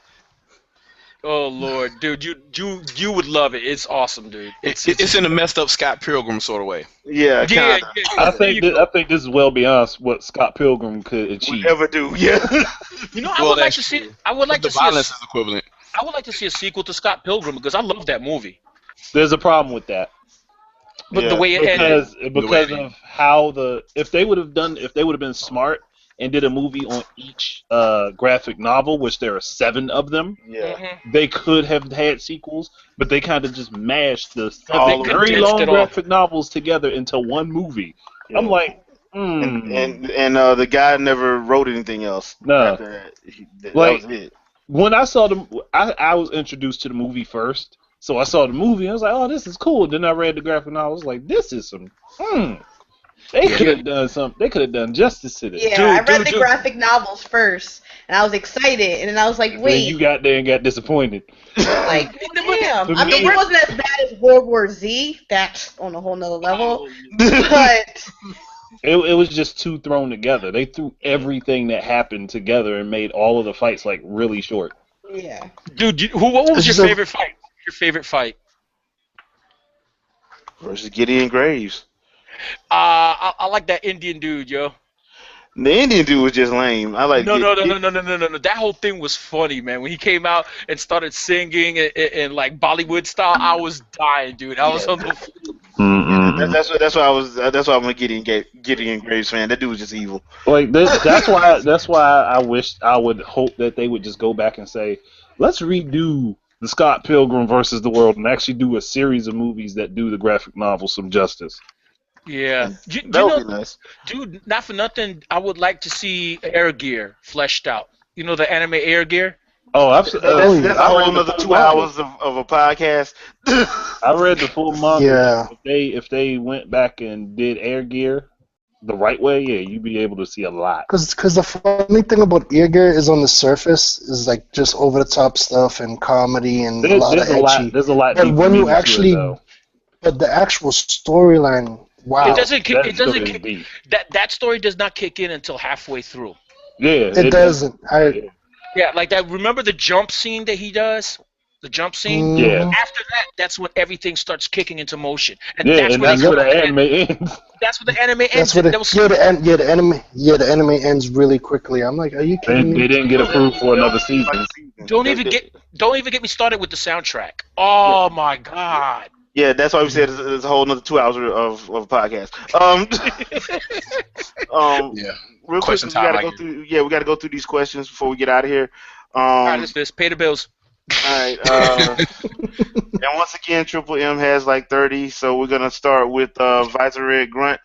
[SPEAKER 3] Oh Lord, dude, you would love it. It's awesome, dude.
[SPEAKER 1] It's in a messed up Scott Pilgrim sort of way.
[SPEAKER 2] Yeah,
[SPEAKER 3] yeah,
[SPEAKER 2] kinda.
[SPEAKER 3] yeah.
[SPEAKER 6] I
[SPEAKER 3] There
[SPEAKER 6] think
[SPEAKER 3] you go.
[SPEAKER 6] I think this is well beyond what Scott Pilgrim could
[SPEAKER 2] Would
[SPEAKER 6] achieve.
[SPEAKER 2] ever do. Yeah.
[SPEAKER 3] You know, I
[SPEAKER 1] Well,
[SPEAKER 3] would like
[SPEAKER 1] that's
[SPEAKER 3] to see.
[SPEAKER 1] true.
[SPEAKER 3] I would like
[SPEAKER 1] The
[SPEAKER 3] to see a.
[SPEAKER 1] violence is equivalent.
[SPEAKER 3] I would like to see a sequel to Scott Pilgrim because I love that movie.
[SPEAKER 6] There's a problem with that
[SPEAKER 3] But the
[SPEAKER 2] Yeah.
[SPEAKER 3] way it ended.
[SPEAKER 6] because of how if they would have been smart and did a movie on each graphic novel, which there are 7 of them,
[SPEAKER 2] Yeah.
[SPEAKER 3] Mhm.
[SPEAKER 6] they could have had sequels, but they kind of just mashed the
[SPEAKER 2] All
[SPEAKER 6] 7
[SPEAKER 2] of
[SPEAKER 6] very
[SPEAKER 3] condensed
[SPEAKER 6] long
[SPEAKER 3] it all.
[SPEAKER 6] graphic novels together into one movie.
[SPEAKER 2] Yeah.
[SPEAKER 6] I'm like,
[SPEAKER 2] And the guy never wrote anything else
[SPEAKER 6] No.
[SPEAKER 2] after that. That
[SPEAKER 6] Like-
[SPEAKER 2] was it.
[SPEAKER 6] When I saw I was introduced to the movie first, so I saw the movie and I was like, oh, this is cool. Then I read the graphic novel. I was like, this is some. They could have done something. They could have done justice to this.
[SPEAKER 5] Yeah,
[SPEAKER 3] Dude,
[SPEAKER 5] I read
[SPEAKER 3] dude,
[SPEAKER 5] the
[SPEAKER 3] dude.
[SPEAKER 5] graphic novels first, and I was excited, and then I was like,
[SPEAKER 6] Then
[SPEAKER 5] wait,
[SPEAKER 6] you got there and got disappointed.
[SPEAKER 5] like, damn.
[SPEAKER 6] For
[SPEAKER 5] I mean,
[SPEAKER 6] me-
[SPEAKER 5] it wasn't as bad as World War Z. That's on a whole nother level.
[SPEAKER 3] Oh,
[SPEAKER 5] But
[SPEAKER 6] It was just too thrown together. They threw everything that happened together and made all of the fights like really short.
[SPEAKER 5] yeah,
[SPEAKER 3] dude, what was your
[SPEAKER 4] So-
[SPEAKER 3] favorite fight? Your favorite fight?
[SPEAKER 2] Versus Gideon Graves.
[SPEAKER 3] I like that Indian dude, yo.
[SPEAKER 2] The Indian dude was just lame. I like.
[SPEAKER 3] No. That whole thing was funny, man. When he came out and started singing in like Bollywood style, I was dying, dude. I was on the.
[SPEAKER 2] That's why I was. That's why I'm a Gideon Graves fan. That dude was just evil.
[SPEAKER 6] Like this, that's why I would hope that they would just go back and say, let's redo the Scott Pilgrim versus the World and actually do a series of movies that do the graphic novel some justice.
[SPEAKER 3] Yeah, you
[SPEAKER 2] That would
[SPEAKER 3] know,
[SPEAKER 2] be nice.
[SPEAKER 3] dude. Not for nothing, I would like to see Air Gear fleshed out. You know the anime Air Gear.
[SPEAKER 6] Oh,
[SPEAKER 2] That's a whole another 2 hours of a podcast.
[SPEAKER 6] I read the full manga.
[SPEAKER 4] Yeah.
[SPEAKER 6] If they went back and did Air Gear the right way, yeah, you'd be able to see a lot.
[SPEAKER 4] Because the funny thing about Ear Gear is on the surface is like just over the top stuff and comedy and a lot of edgy.
[SPEAKER 6] There's a lot.
[SPEAKER 4] But
[SPEAKER 6] deeper
[SPEAKER 4] when you
[SPEAKER 6] meaning to it,
[SPEAKER 4] actually,
[SPEAKER 6] though.
[SPEAKER 4] but the actual storyline, wow,
[SPEAKER 3] It doesn't. Kick,
[SPEAKER 6] That
[SPEAKER 3] it doesn't.
[SPEAKER 6] story is
[SPEAKER 3] Kick,
[SPEAKER 6] deep.
[SPEAKER 3] that story does not kick in until halfway through.
[SPEAKER 6] Yeah,
[SPEAKER 4] it doesn't.
[SPEAKER 3] Yeah, like that. Remember the jump scene that he does? The jump scene.
[SPEAKER 6] Yeah.
[SPEAKER 3] After that, that's when everything starts kicking into motion, and
[SPEAKER 6] Yeah,
[SPEAKER 3] that's
[SPEAKER 6] and
[SPEAKER 3] where
[SPEAKER 6] that's
[SPEAKER 3] they
[SPEAKER 6] where
[SPEAKER 3] come
[SPEAKER 6] the
[SPEAKER 3] up
[SPEAKER 6] anime ends.
[SPEAKER 3] That's where the anime ends.
[SPEAKER 4] That's what
[SPEAKER 3] That was-
[SPEAKER 4] the anime ends really quickly. I'm like, are you
[SPEAKER 6] They
[SPEAKER 4] kidding me?
[SPEAKER 6] didn't get approved for another season.
[SPEAKER 3] Don't even get me started with the soundtrack. Oh my god.
[SPEAKER 2] Yeah, that's why we said it's a whole another 2 hours of a podcast.
[SPEAKER 1] Yeah.
[SPEAKER 2] Real quick,
[SPEAKER 1] Question
[SPEAKER 2] we
[SPEAKER 1] time,
[SPEAKER 2] gotta
[SPEAKER 1] I
[SPEAKER 2] go
[SPEAKER 1] guess.
[SPEAKER 2] through. Yeah, we gotta go through these questions before we get out of here.
[SPEAKER 3] All right, let's do this. Pay the bills.
[SPEAKER 2] All right. And once again, Triple M has like 30, so we're gonna start with Visor Red Grunt.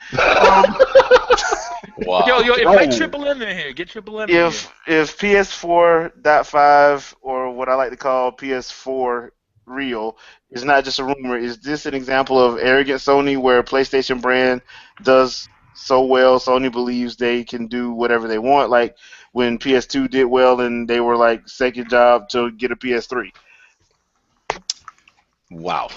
[SPEAKER 1] Wow.
[SPEAKER 3] Yo, invite Triple M in here. Get Triple M in here.
[SPEAKER 2] If PS4.5 or what I like to call PS4 real is not just a rumor, is this an example of arrogant Sony where PlayStation brand does so well, Sony believes they can do whatever they want, like when PS2 did well and they were like second job to get a PS3?
[SPEAKER 1] Wow.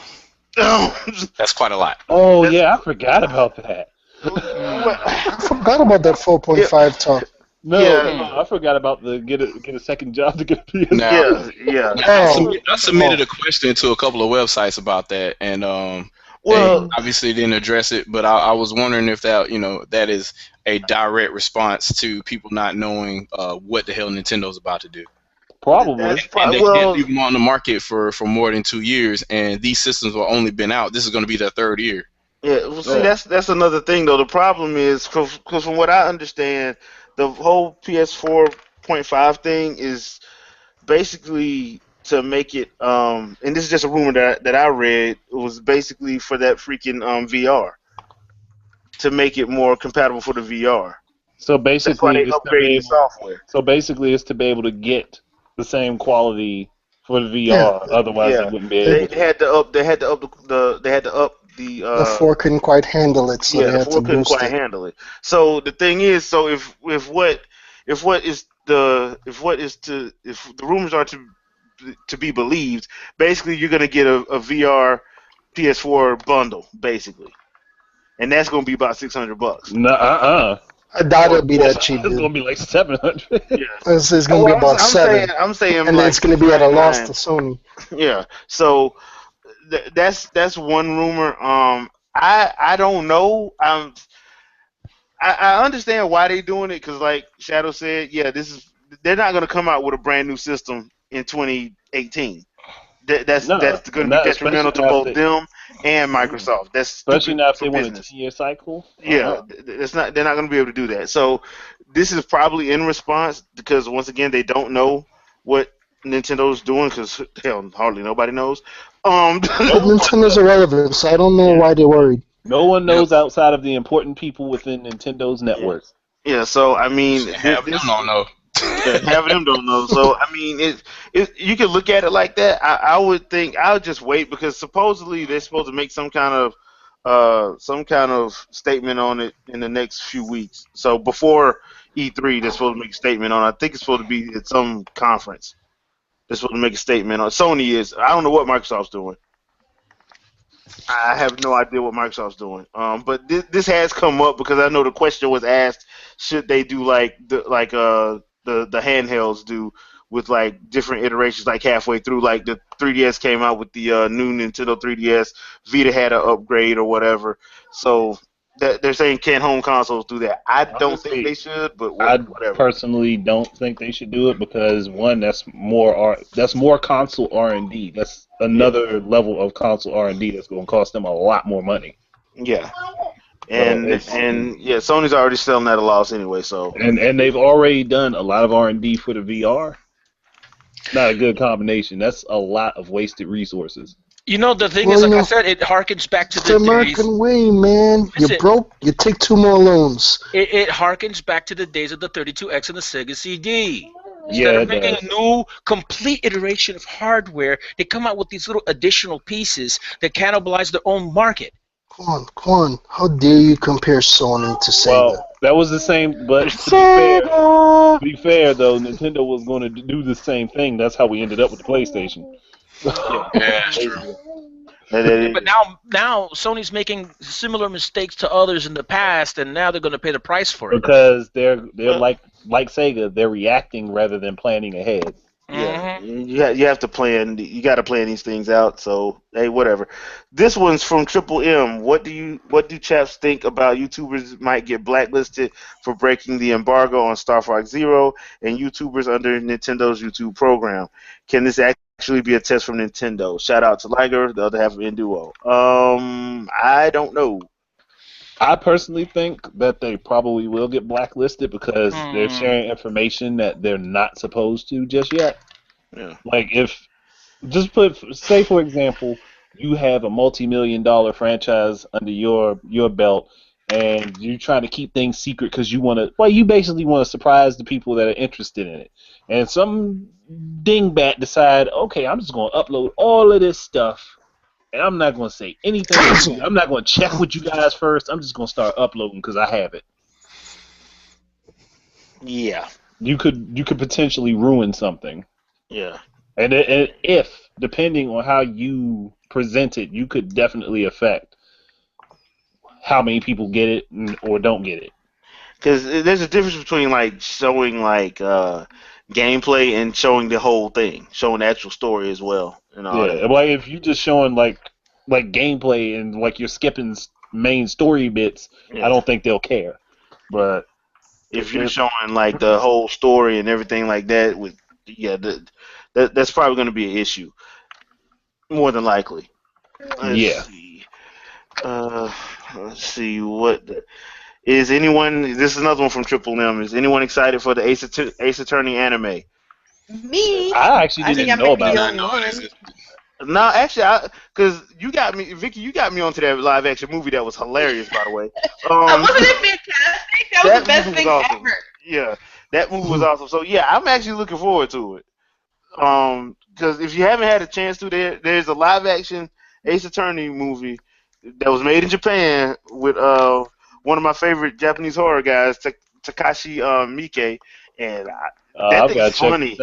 [SPEAKER 1] That's quite a lot.
[SPEAKER 6] Oh yeah, I forgot about that.
[SPEAKER 4] I forgot about that 4.5 talk.
[SPEAKER 6] No,
[SPEAKER 2] Yeah.
[SPEAKER 6] no, I forgot about the get a second job to get a PS.
[SPEAKER 1] Now,
[SPEAKER 2] Yeah.
[SPEAKER 1] I submitted a question to a couple of websites about that, and
[SPEAKER 2] Well,
[SPEAKER 1] they obviously didn't address it. But I was wondering if that that is a direct response to people not knowing what the hell Nintendo's about to do.
[SPEAKER 6] Probably.
[SPEAKER 2] That's
[SPEAKER 1] And
[SPEAKER 2] probably,
[SPEAKER 1] they
[SPEAKER 2] well,
[SPEAKER 1] can't leave them on the market for more than 2 years, and these systems have only been out. This is going to be their 3rd year.
[SPEAKER 2] yeah. Well, see, that's another thing though. The problem is, because from what I understand, the whole PS4.5 thing is basically to make it. And this is just a rumor that I read. It was basically for that freaking VR to make it more compatible for the VR.
[SPEAKER 6] So
[SPEAKER 2] That's why
[SPEAKER 6] basically,
[SPEAKER 2] they
[SPEAKER 6] it's to be
[SPEAKER 2] upgraded the
[SPEAKER 6] able,
[SPEAKER 2] software.
[SPEAKER 6] so basically, it's to be able to get the same quality for the VR. Otherwise,
[SPEAKER 2] Yeah.
[SPEAKER 6] they wouldn't be able.
[SPEAKER 2] They had to up. They had to up the.
[SPEAKER 4] The 4 couldn't quite handle it, so
[SPEAKER 2] Yeah,
[SPEAKER 4] they
[SPEAKER 2] the
[SPEAKER 4] had to
[SPEAKER 2] 4 couldn't
[SPEAKER 4] boost
[SPEAKER 2] quite
[SPEAKER 4] it.
[SPEAKER 2] handle it. So the thing is, so if the rumors are to be believed, basically you're gonna get a VR PS4 bundle, basically, and that's gonna be about $600.
[SPEAKER 6] No,
[SPEAKER 4] I doubt it'll be that cheap,
[SPEAKER 6] It's
[SPEAKER 4] dude.
[SPEAKER 6] gonna be like 700.
[SPEAKER 2] Yeah.
[SPEAKER 4] It's gonna be about $7.
[SPEAKER 2] I'm saying
[SPEAKER 4] And
[SPEAKER 2] like
[SPEAKER 4] it's gonna be at a loss to
[SPEAKER 2] 699.
[SPEAKER 4] Sony.
[SPEAKER 2] Yeah. So that's one rumor. I don't know. I understand why they're doing it because, like Shadow said, yeah, they're not gonna come out with a brand new system in 2018. That's
[SPEAKER 6] No,
[SPEAKER 2] going to be detrimental to both them and Microsoft. That's
[SPEAKER 6] especially
[SPEAKER 2] stupid
[SPEAKER 6] now if
[SPEAKER 2] for
[SPEAKER 6] they want a
[SPEAKER 2] business.
[SPEAKER 6] 10-year cycle.
[SPEAKER 2] Yeah, it's not. They're not going to be able to do that. So this is probably in response because once again they don't know what Nintendo's doing because hell, hardly nobody knows.
[SPEAKER 4] But Nintendo's irrelevant, so I don't know why they're worried.
[SPEAKER 6] No one knows outside of the important people within Nintendo's network.
[SPEAKER 2] Yeah. So I mean,
[SPEAKER 1] Half of them don't know.
[SPEAKER 2] Yeah, half of them don't know. So I mean, you can look at it like that. I would think I would just wait because supposedly they're supposed to make some kind of statement on it in the next few weeks. So before E3, they're supposed to make a statement on it. I think it's supposed to be at some conference. They're supposed to make a statement on it. Sony is. I don't know what Microsoft's doing. I have no idea what Microsoft's doing. But this has come up because I know the question was asked: should they do like the handhelds do with like different iterations, like halfway through, like the 3DS came out with the new Nintendo 3DS, Vita had an upgrade or whatever. So they're saying can home consoles do that? I don't think they should, but whatever.
[SPEAKER 6] I personally don't think they should do it because one, that's more console R&D. That's another level of console R&D that's going to cost them a lot more money.
[SPEAKER 2] Yeah. And Sony's already selling at a loss anyway. So
[SPEAKER 6] and they've already done a lot of R&D for the VR. Not a good combination. That's a lot of wasted resources.
[SPEAKER 3] You know, the thing is, like I said, it harkens back to the
[SPEAKER 4] American way, man. You're broke, you take 2 more loans.
[SPEAKER 3] It harkens back to the days of the 32X and the Sega CD.
[SPEAKER 6] Yeah,
[SPEAKER 3] Instead of making a new, complete iteration of hardware, they come out with these little additional pieces that cannibalize their own market.
[SPEAKER 4] Come on. How dare you compare Sony to Sega?
[SPEAKER 6] Well, that was the same, but to be fair, though, Nintendo was going to do the same thing. That's how we ended up with the PlayStation.
[SPEAKER 1] Yeah, that's true.
[SPEAKER 3] But now Sony's making similar mistakes to others in the past, and now they're going to pay the price for it.
[SPEAKER 6] Because they're like Sega, they're reacting rather than planning ahead.
[SPEAKER 2] Yeah, you have to plan. You got to plan these things out. So hey, whatever. This one's from Triple M. What do chaps think about YouTubers might get blacklisted for breaking the embargo on Star Fox Zero and YouTubers under Nintendo's YouTube program? Can this actually be a test from Nintendo? Shout out to Liger, the other half of Induo. I don't know.
[SPEAKER 6] I personally think that they probably will get blacklisted because they're sharing information that they're not supposed to just yet.
[SPEAKER 2] Yeah.
[SPEAKER 6] Like say for example, you have a multi-million-dollar franchise under your belt, and you're trying to keep things secret because you basically want to surprise the people that are interested in it. And some dingbat decide, okay, I'm just going to upload all of this stuff. And I'm not going to say anything. I'm not going to check with you guys first. I'm just going to start uploading because I have it.
[SPEAKER 2] Yeah.
[SPEAKER 6] You could potentially ruin something.
[SPEAKER 2] Yeah.
[SPEAKER 6] And if, depending on how you present it, you could definitely affect how many people get it or don't get it.
[SPEAKER 2] Because there's a difference between like showing like gameplay and showing the whole thing, showing the actual story as well. And all that.
[SPEAKER 6] Like if you're just showing like gameplay and like you're skipping main story bits, I don't think they'll care. But
[SPEAKER 2] if you're showing like the whole story and everything like that, that's probably going to be an issue, more than likely. Let's see what. Is anyone? This is another one from Triple M. Is anyone excited for the Ace Attorney anime?
[SPEAKER 5] Me?
[SPEAKER 6] I actually didn't know about it.
[SPEAKER 2] No, actually, because you got me, Vicky. You got me onto that live action movie that was hilarious, by the way.
[SPEAKER 5] Wasn't it fantastic? That was the best thing
[SPEAKER 2] awesome.
[SPEAKER 5] ever.
[SPEAKER 2] Yeah, that movie was awesome. So yeah, I'm actually looking forward to it. Because if you haven't had a chance to, there's a live action Ace Attorney movie that was made in Japan with one of my favorite Japanese horror guys, Takashi Miike, and that thing's funny.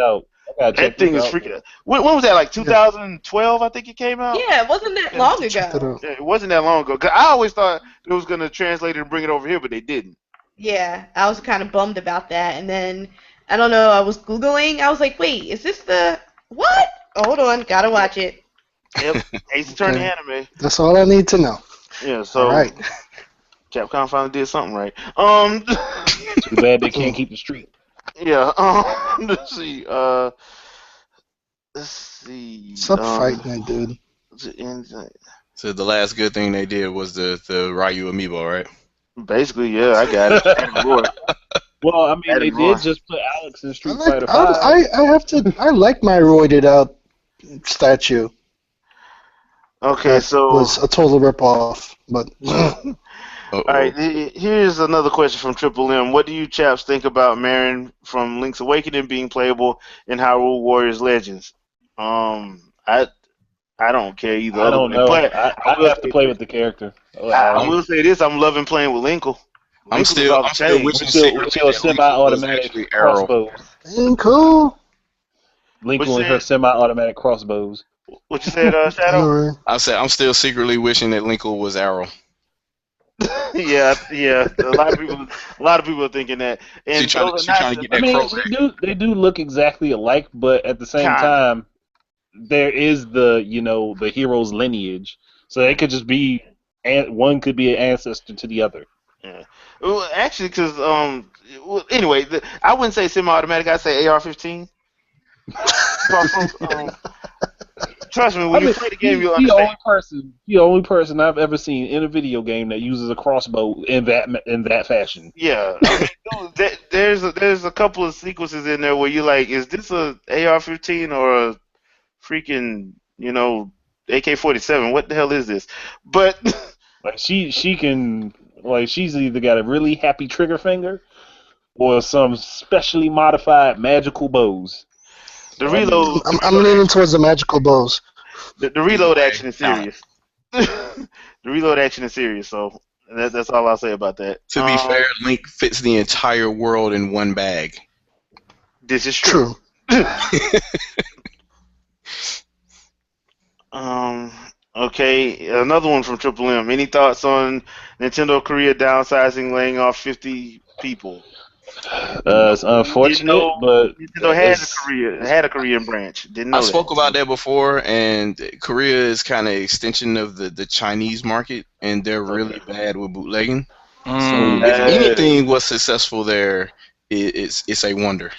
[SPEAKER 2] That thing is freaking. When was that? Like 2012, I think it came out.
[SPEAKER 5] Yeah, it wasn't that long ago.
[SPEAKER 2] Yeah, it wasn't that long ago. 'Cause I always thought it was gonna translate it and bring it over here, but they didn't.
[SPEAKER 5] Yeah, I was kind of bummed about that. And then, I don't know, I was Googling. I was like, wait, is this the... What? Hold on, gotta watch it.
[SPEAKER 2] Yep. Ace Attorney
[SPEAKER 4] Okay.
[SPEAKER 2] anime.
[SPEAKER 4] That's all I need to know.
[SPEAKER 2] Yeah, so
[SPEAKER 4] All right.
[SPEAKER 2] Capcom finally did something right.
[SPEAKER 6] Too bad they can't keep the streak.
[SPEAKER 2] Yeah, let's see. Let's see.
[SPEAKER 4] Stop fighting it, dude.
[SPEAKER 1] So the last good thing they did was the Ryu amiibo, right?
[SPEAKER 2] Basically, yeah, I got it. Adam Roy.
[SPEAKER 6] Well, I mean, they
[SPEAKER 2] Adam Roy.
[SPEAKER 6] did just put Alex in
[SPEAKER 4] I
[SPEAKER 6] Street
[SPEAKER 4] like,
[SPEAKER 6] Fighter 5.
[SPEAKER 4] I have to. I like my roided out statue.
[SPEAKER 2] Okay,
[SPEAKER 4] That
[SPEAKER 2] so
[SPEAKER 4] was a total ripoff, but
[SPEAKER 2] all right, here's another question from Triple M. What do you chaps think about Marin from Link's Awakening being playable in Hyrule Warriors Legends? I don't care either.
[SPEAKER 6] I don't know.
[SPEAKER 2] But
[SPEAKER 6] I have to play with the character.
[SPEAKER 2] I will say this: I'm loving playing with Linkle.
[SPEAKER 1] I'm still wishing
[SPEAKER 6] With your semi-automatic crossbows.
[SPEAKER 4] ain't cool.
[SPEAKER 6] Linkle and her semi-automatic crossbows.
[SPEAKER 2] What you said, Shadow?
[SPEAKER 4] Alright.
[SPEAKER 1] I said I'm still secretly wishing that Linkle was Arrow.
[SPEAKER 2] yeah. A lot of people are thinking that. And
[SPEAKER 1] She trying to get that crow back.
[SPEAKER 6] they do look exactly alike, but at the same time, there is the hero's lineage, so they could just be, one could be an ancestor to the other.
[SPEAKER 2] Yeah. Well, actually, because anyway, I wouldn't say semi-automatic. I'd say AR-15. Trust me, when you play the game, you'll understand.
[SPEAKER 6] The only person I've ever seen in a video game that uses a crossbow in that fashion.
[SPEAKER 2] Yeah, I mean, dude, there's a couple of sequences in there where you're like, is this a AR-15 or a freaking AK-47? What the hell is this? But
[SPEAKER 6] like she can, like, she's either got a really happy trigger finger or some specially modified magical bows.
[SPEAKER 2] The reload.
[SPEAKER 4] I'm leaning towards the magical bows.
[SPEAKER 2] The reload action is serious. The reload action is serious. So that's all I'll say about that.
[SPEAKER 1] To be fair, Link fits the entire world in one bag.
[SPEAKER 2] This is true. Okay, another one from Triple M. Any thoughts on Nintendo Korea downsizing, laying off 50 people?
[SPEAKER 6] It's unfortunate, but
[SPEAKER 2] Nintendo had a Korean branch. Didn't know
[SPEAKER 1] I spoke about that before, and Korea is kind of extension of the Chinese market, and they're really bad with bootlegging. So if anything was successful there, it's a wonder.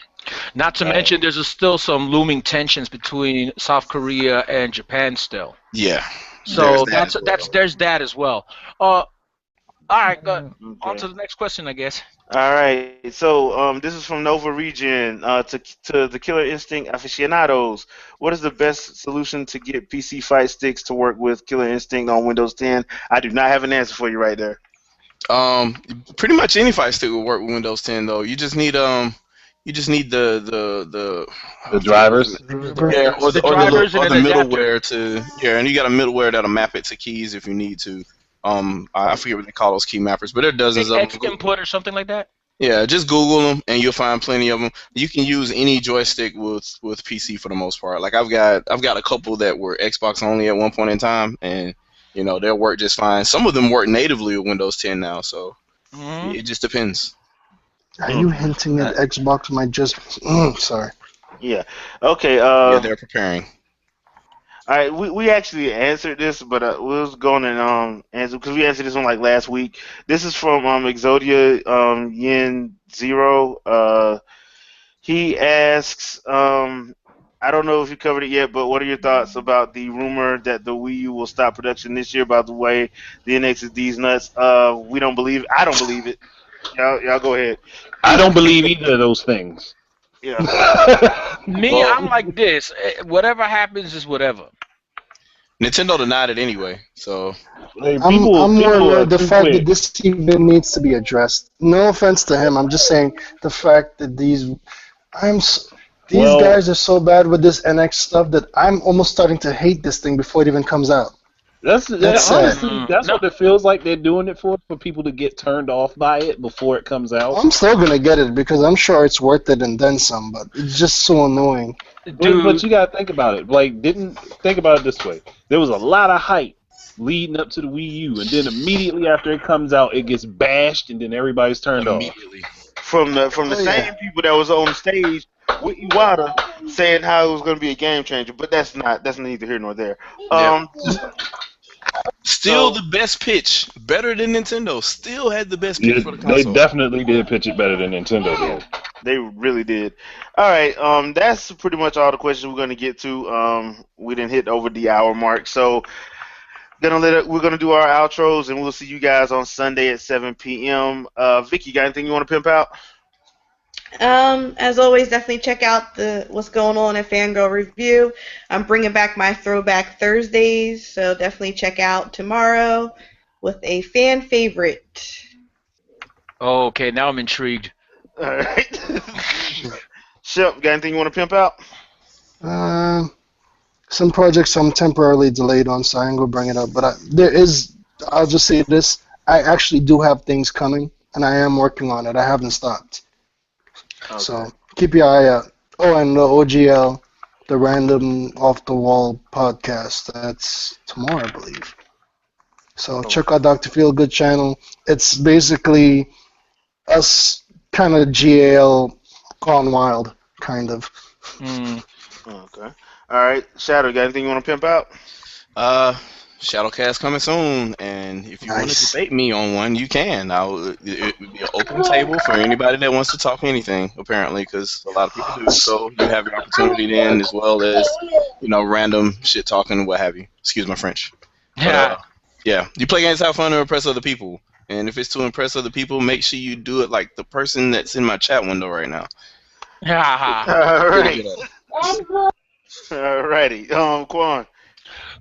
[SPEAKER 3] Not to mention, there's still some looming tensions between South Korea and Japan still.
[SPEAKER 1] Yeah.
[SPEAKER 3] So there's that as well. All right, go on to the next question, I guess.
[SPEAKER 2] All right, so this is from Nova Region to the Killer Instinct aficionados. What is the best solution to get PC fight sticks to work with Killer Instinct on Windows 10? I do not have an answer for you right there.
[SPEAKER 1] Pretty much any fight stick will work with Windows 10 though. You just need the
[SPEAKER 6] drivers.
[SPEAKER 1] Yeah, or the middleware and you got a middleware that'll map it to keys if you need to. I forget what they call those key mappers, but there are dozens of them.
[SPEAKER 3] Input or something like that?
[SPEAKER 1] Yeah, just Google them and you'll find plenty of them. You can use any joystick with PC for the most part. Like I've got a couple that were Xbox only at one point in time, and they'll work just fine. Some of them work natively with Windows 10 now, so it just depends.
[SPEAKER 4] Are you hinting that Xbox might just? Sorry.
[SPEAKER 2] Yeah. Okay.
[SPEAKER 1] Yeah, they're preparing.
[SPEAKER 2] All right, we actually answered this, but we was going and answer because we answered this one like last week. This is from Exodia Yin Zero. He asks, I don't know if you covered it yet, but what are your thoughts about the rumor that the Wii U will stop production this year? By the way, the NX is these nuts. We don't believe. I don't believe it. Y'all go ahead.
[SPEAKER 6] I don't believe either of those things.
[SPEAKER 2] Yeah.
[SPEAKER 3] I'm like this. Whatever happens is whatever.
[SPEAKER 1] Nintendo denied it anyway, so.
[SPEAKER 4] I'm more worried the fact that this even needs to be addressed. No offense to him, I'm just saying the fact that these guys are so bad with this NX stuff that I'm almost starting to hate this thing before it even comes out.
[SPEAKER 6] That's honestly, that's what it feels like they're doing it for people to get turned off by it before it comes out.
[SPEAKER 4] I'm still gonna get it because I'm sure it's worth it and then some, but it's just so annoying.
[SPEAKER 6] But you gotta think about it. Think about it this way. There was a lot of hype leading up to the Wii U, and then immediately after it comes out, it gets bashed, and then everybody's turned off.
[SPEAKER 1] Immediately.
[SPEAKER 2] From the same people that was on the stage with Iwata saying how it was going to be a game changer, but that's neither here nor there.
[SPEAKER 1] Still the best pitch, better than Nintendo. Still had the best pitch for the
[SPEAKER 6] They
[SPEAKER 1] console.
[SPEAKER 6] definitely did pitch it better than Nintendo did.
[SPEAKER 2] They really did. All right, that's pretty much all the questions we're going to get to. We didn't hit over the hour mark, so we're gonna do our outros, and we'll see you guys on Sunday at 7 p.m. Vicky, got anything you want to pimp out?
[SPEAKER 5] As always, definitely check out what's going on at Fangirl Review. I'm bringing back my Throwback Thursdays, so definitely check out tomorrow with a fan favorite.
[SPEAKER 3] Okay, now I'm intrigued.
[SPEAKER 2] All right. Shep, got anything you want to pimp out?
[SPEAKER 4] Some projects I'm temporarily delayed on, so I ain't gonna bring it up. But I'll just say this: I actually do have things coming, and I am working on it. I haven't stopped.
[SPEAKER 2] Okay.
[SPEAKER 4] So keep your eye out. Oh, and the OGL, the Random Off the Wall podcast. That's tomorrow, I believe. So check out Dr. Feelgood channel. It's basically us kind of GAL gone wild, kind of.
[SPEAKER 2] Okay. All right, Shadow, got anything you want to pimp out?
[SPEAKER 1] Shadowcast coming soon, and if you want to
[SPEAKER 4] Nice.
[SPEAKER 1] debate me on one, you can. It would be an open table for anybody that wants to talk anything, apparently, because a lot of people do. So you have your opportunity then, as well as random shit talking, what have you. Excuse my French. But, yeah, you play games, have fun, to impress other people, and if it's to impress other people, make sure you do it like the person that's in my chat window right now.
[SPEAKER 2] All right. Alrighty, Quan.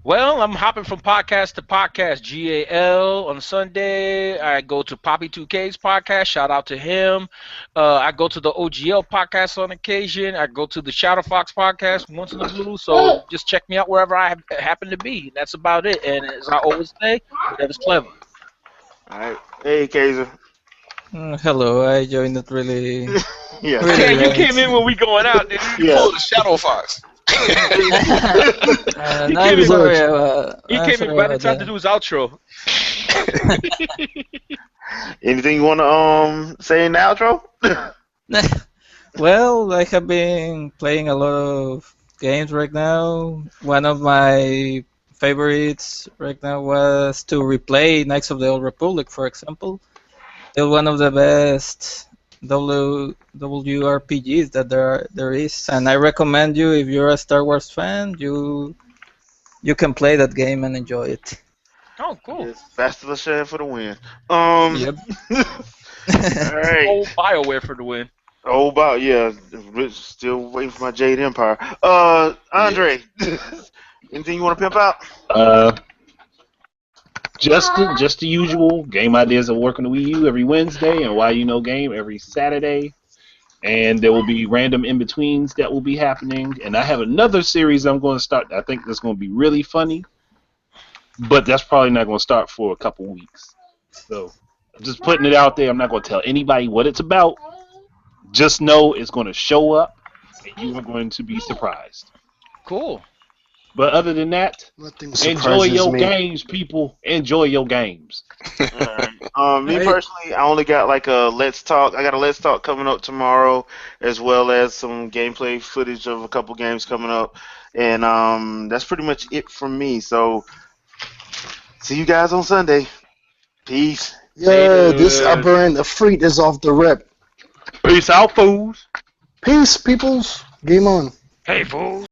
[SPEAKER 3] Well, I'm hopping from podcast to podcast. GAL on Sunday. I go to Poppy2K's podcast. Shout out to him. I go to the OGL podcast on occasion. I go to the Shadow Fox podcast once in a blue. So just check me out wherever I happen to be. That's about it. And as I always say, whatever's clever.
[SPEAKER 2] All right. Hey, Kaiser.
[SPEAKER 7] Hello, I joined it really.
[SPEAKER 2] Yeah.
[SPEAKER 7] really
[SPEAKER 3] Yeah, you
[SPEAKER 7] late.
[SPEAKER 3] came in when we going out, dude.
[SPEAKER 2] Yeah.
[SPEAKER 1] Oh, the Shadow Fox.
[SPEAKER 7] I'm sorry about
[SPEAKER 3] He came in by the time to do his outro.
[SPEAKER 2] Anything you want to say in the outro?
[SPEAKER 7] Well, I have been playing a lot of games right now. One of my favorites right now was to replay Knights of the Old Republic, for example. Still one of the best WRPGs that there is, and I recommend you, if you're a Star Wars fan, you can play that game and enjoy it.
[SPEAKER 3] Oh, cool.
[SPEAKER 2] Yes, Bastila Shan for the win.
[SPEAKER 7] Yep.
[SPEAKER 2] All right.
[SPEAKER 3] Old BioWare for the win.
[SPEAKER 2] Oh, about still waiting for my Jade Empire. Andre, anything you want to pimp out?
[SPEAKER 6] Just the usual game ideas of working the Wii U every Wednesday, and Why You Know Game every Saturday. And there will be random in-betweens that will be happening. And I have another series I'm going to start. I think that's going to be really funny. But that's probably not going to start for a couple weeks. So I'm just putting it out there. I'm not going to tell anybody what it's about. Just know it's going to show up, and you are going to be surprised.
[SPEAKER 3] Cool.
[SPEAKER 6] But other than that,
[SPEAKER 4] Nothing
[SPEAKER 6] enjoy
[SPEAKER 4] surprises
[SPEAKER 6] your
[SPEAKER 4] me.
[SPEAKER 6] games, people. Enjoy your games.
[SPEAKER 2] Me personally, I only got like a Let's Talk. I got a Let's Talk coming up tomorrow, as well as some gameplay footage of a couple games coming up, and that's pretty much it from me. So, see you guys on Sunday. Peace.
[SPEAKER 4] Yo, this aberrant Afreet is off the rip.
[SPEAKER 6] Peace out, fools.
[SPEAKER 4] Peace, peoples. Game on.
[SPEAKER 3] Hey, fool.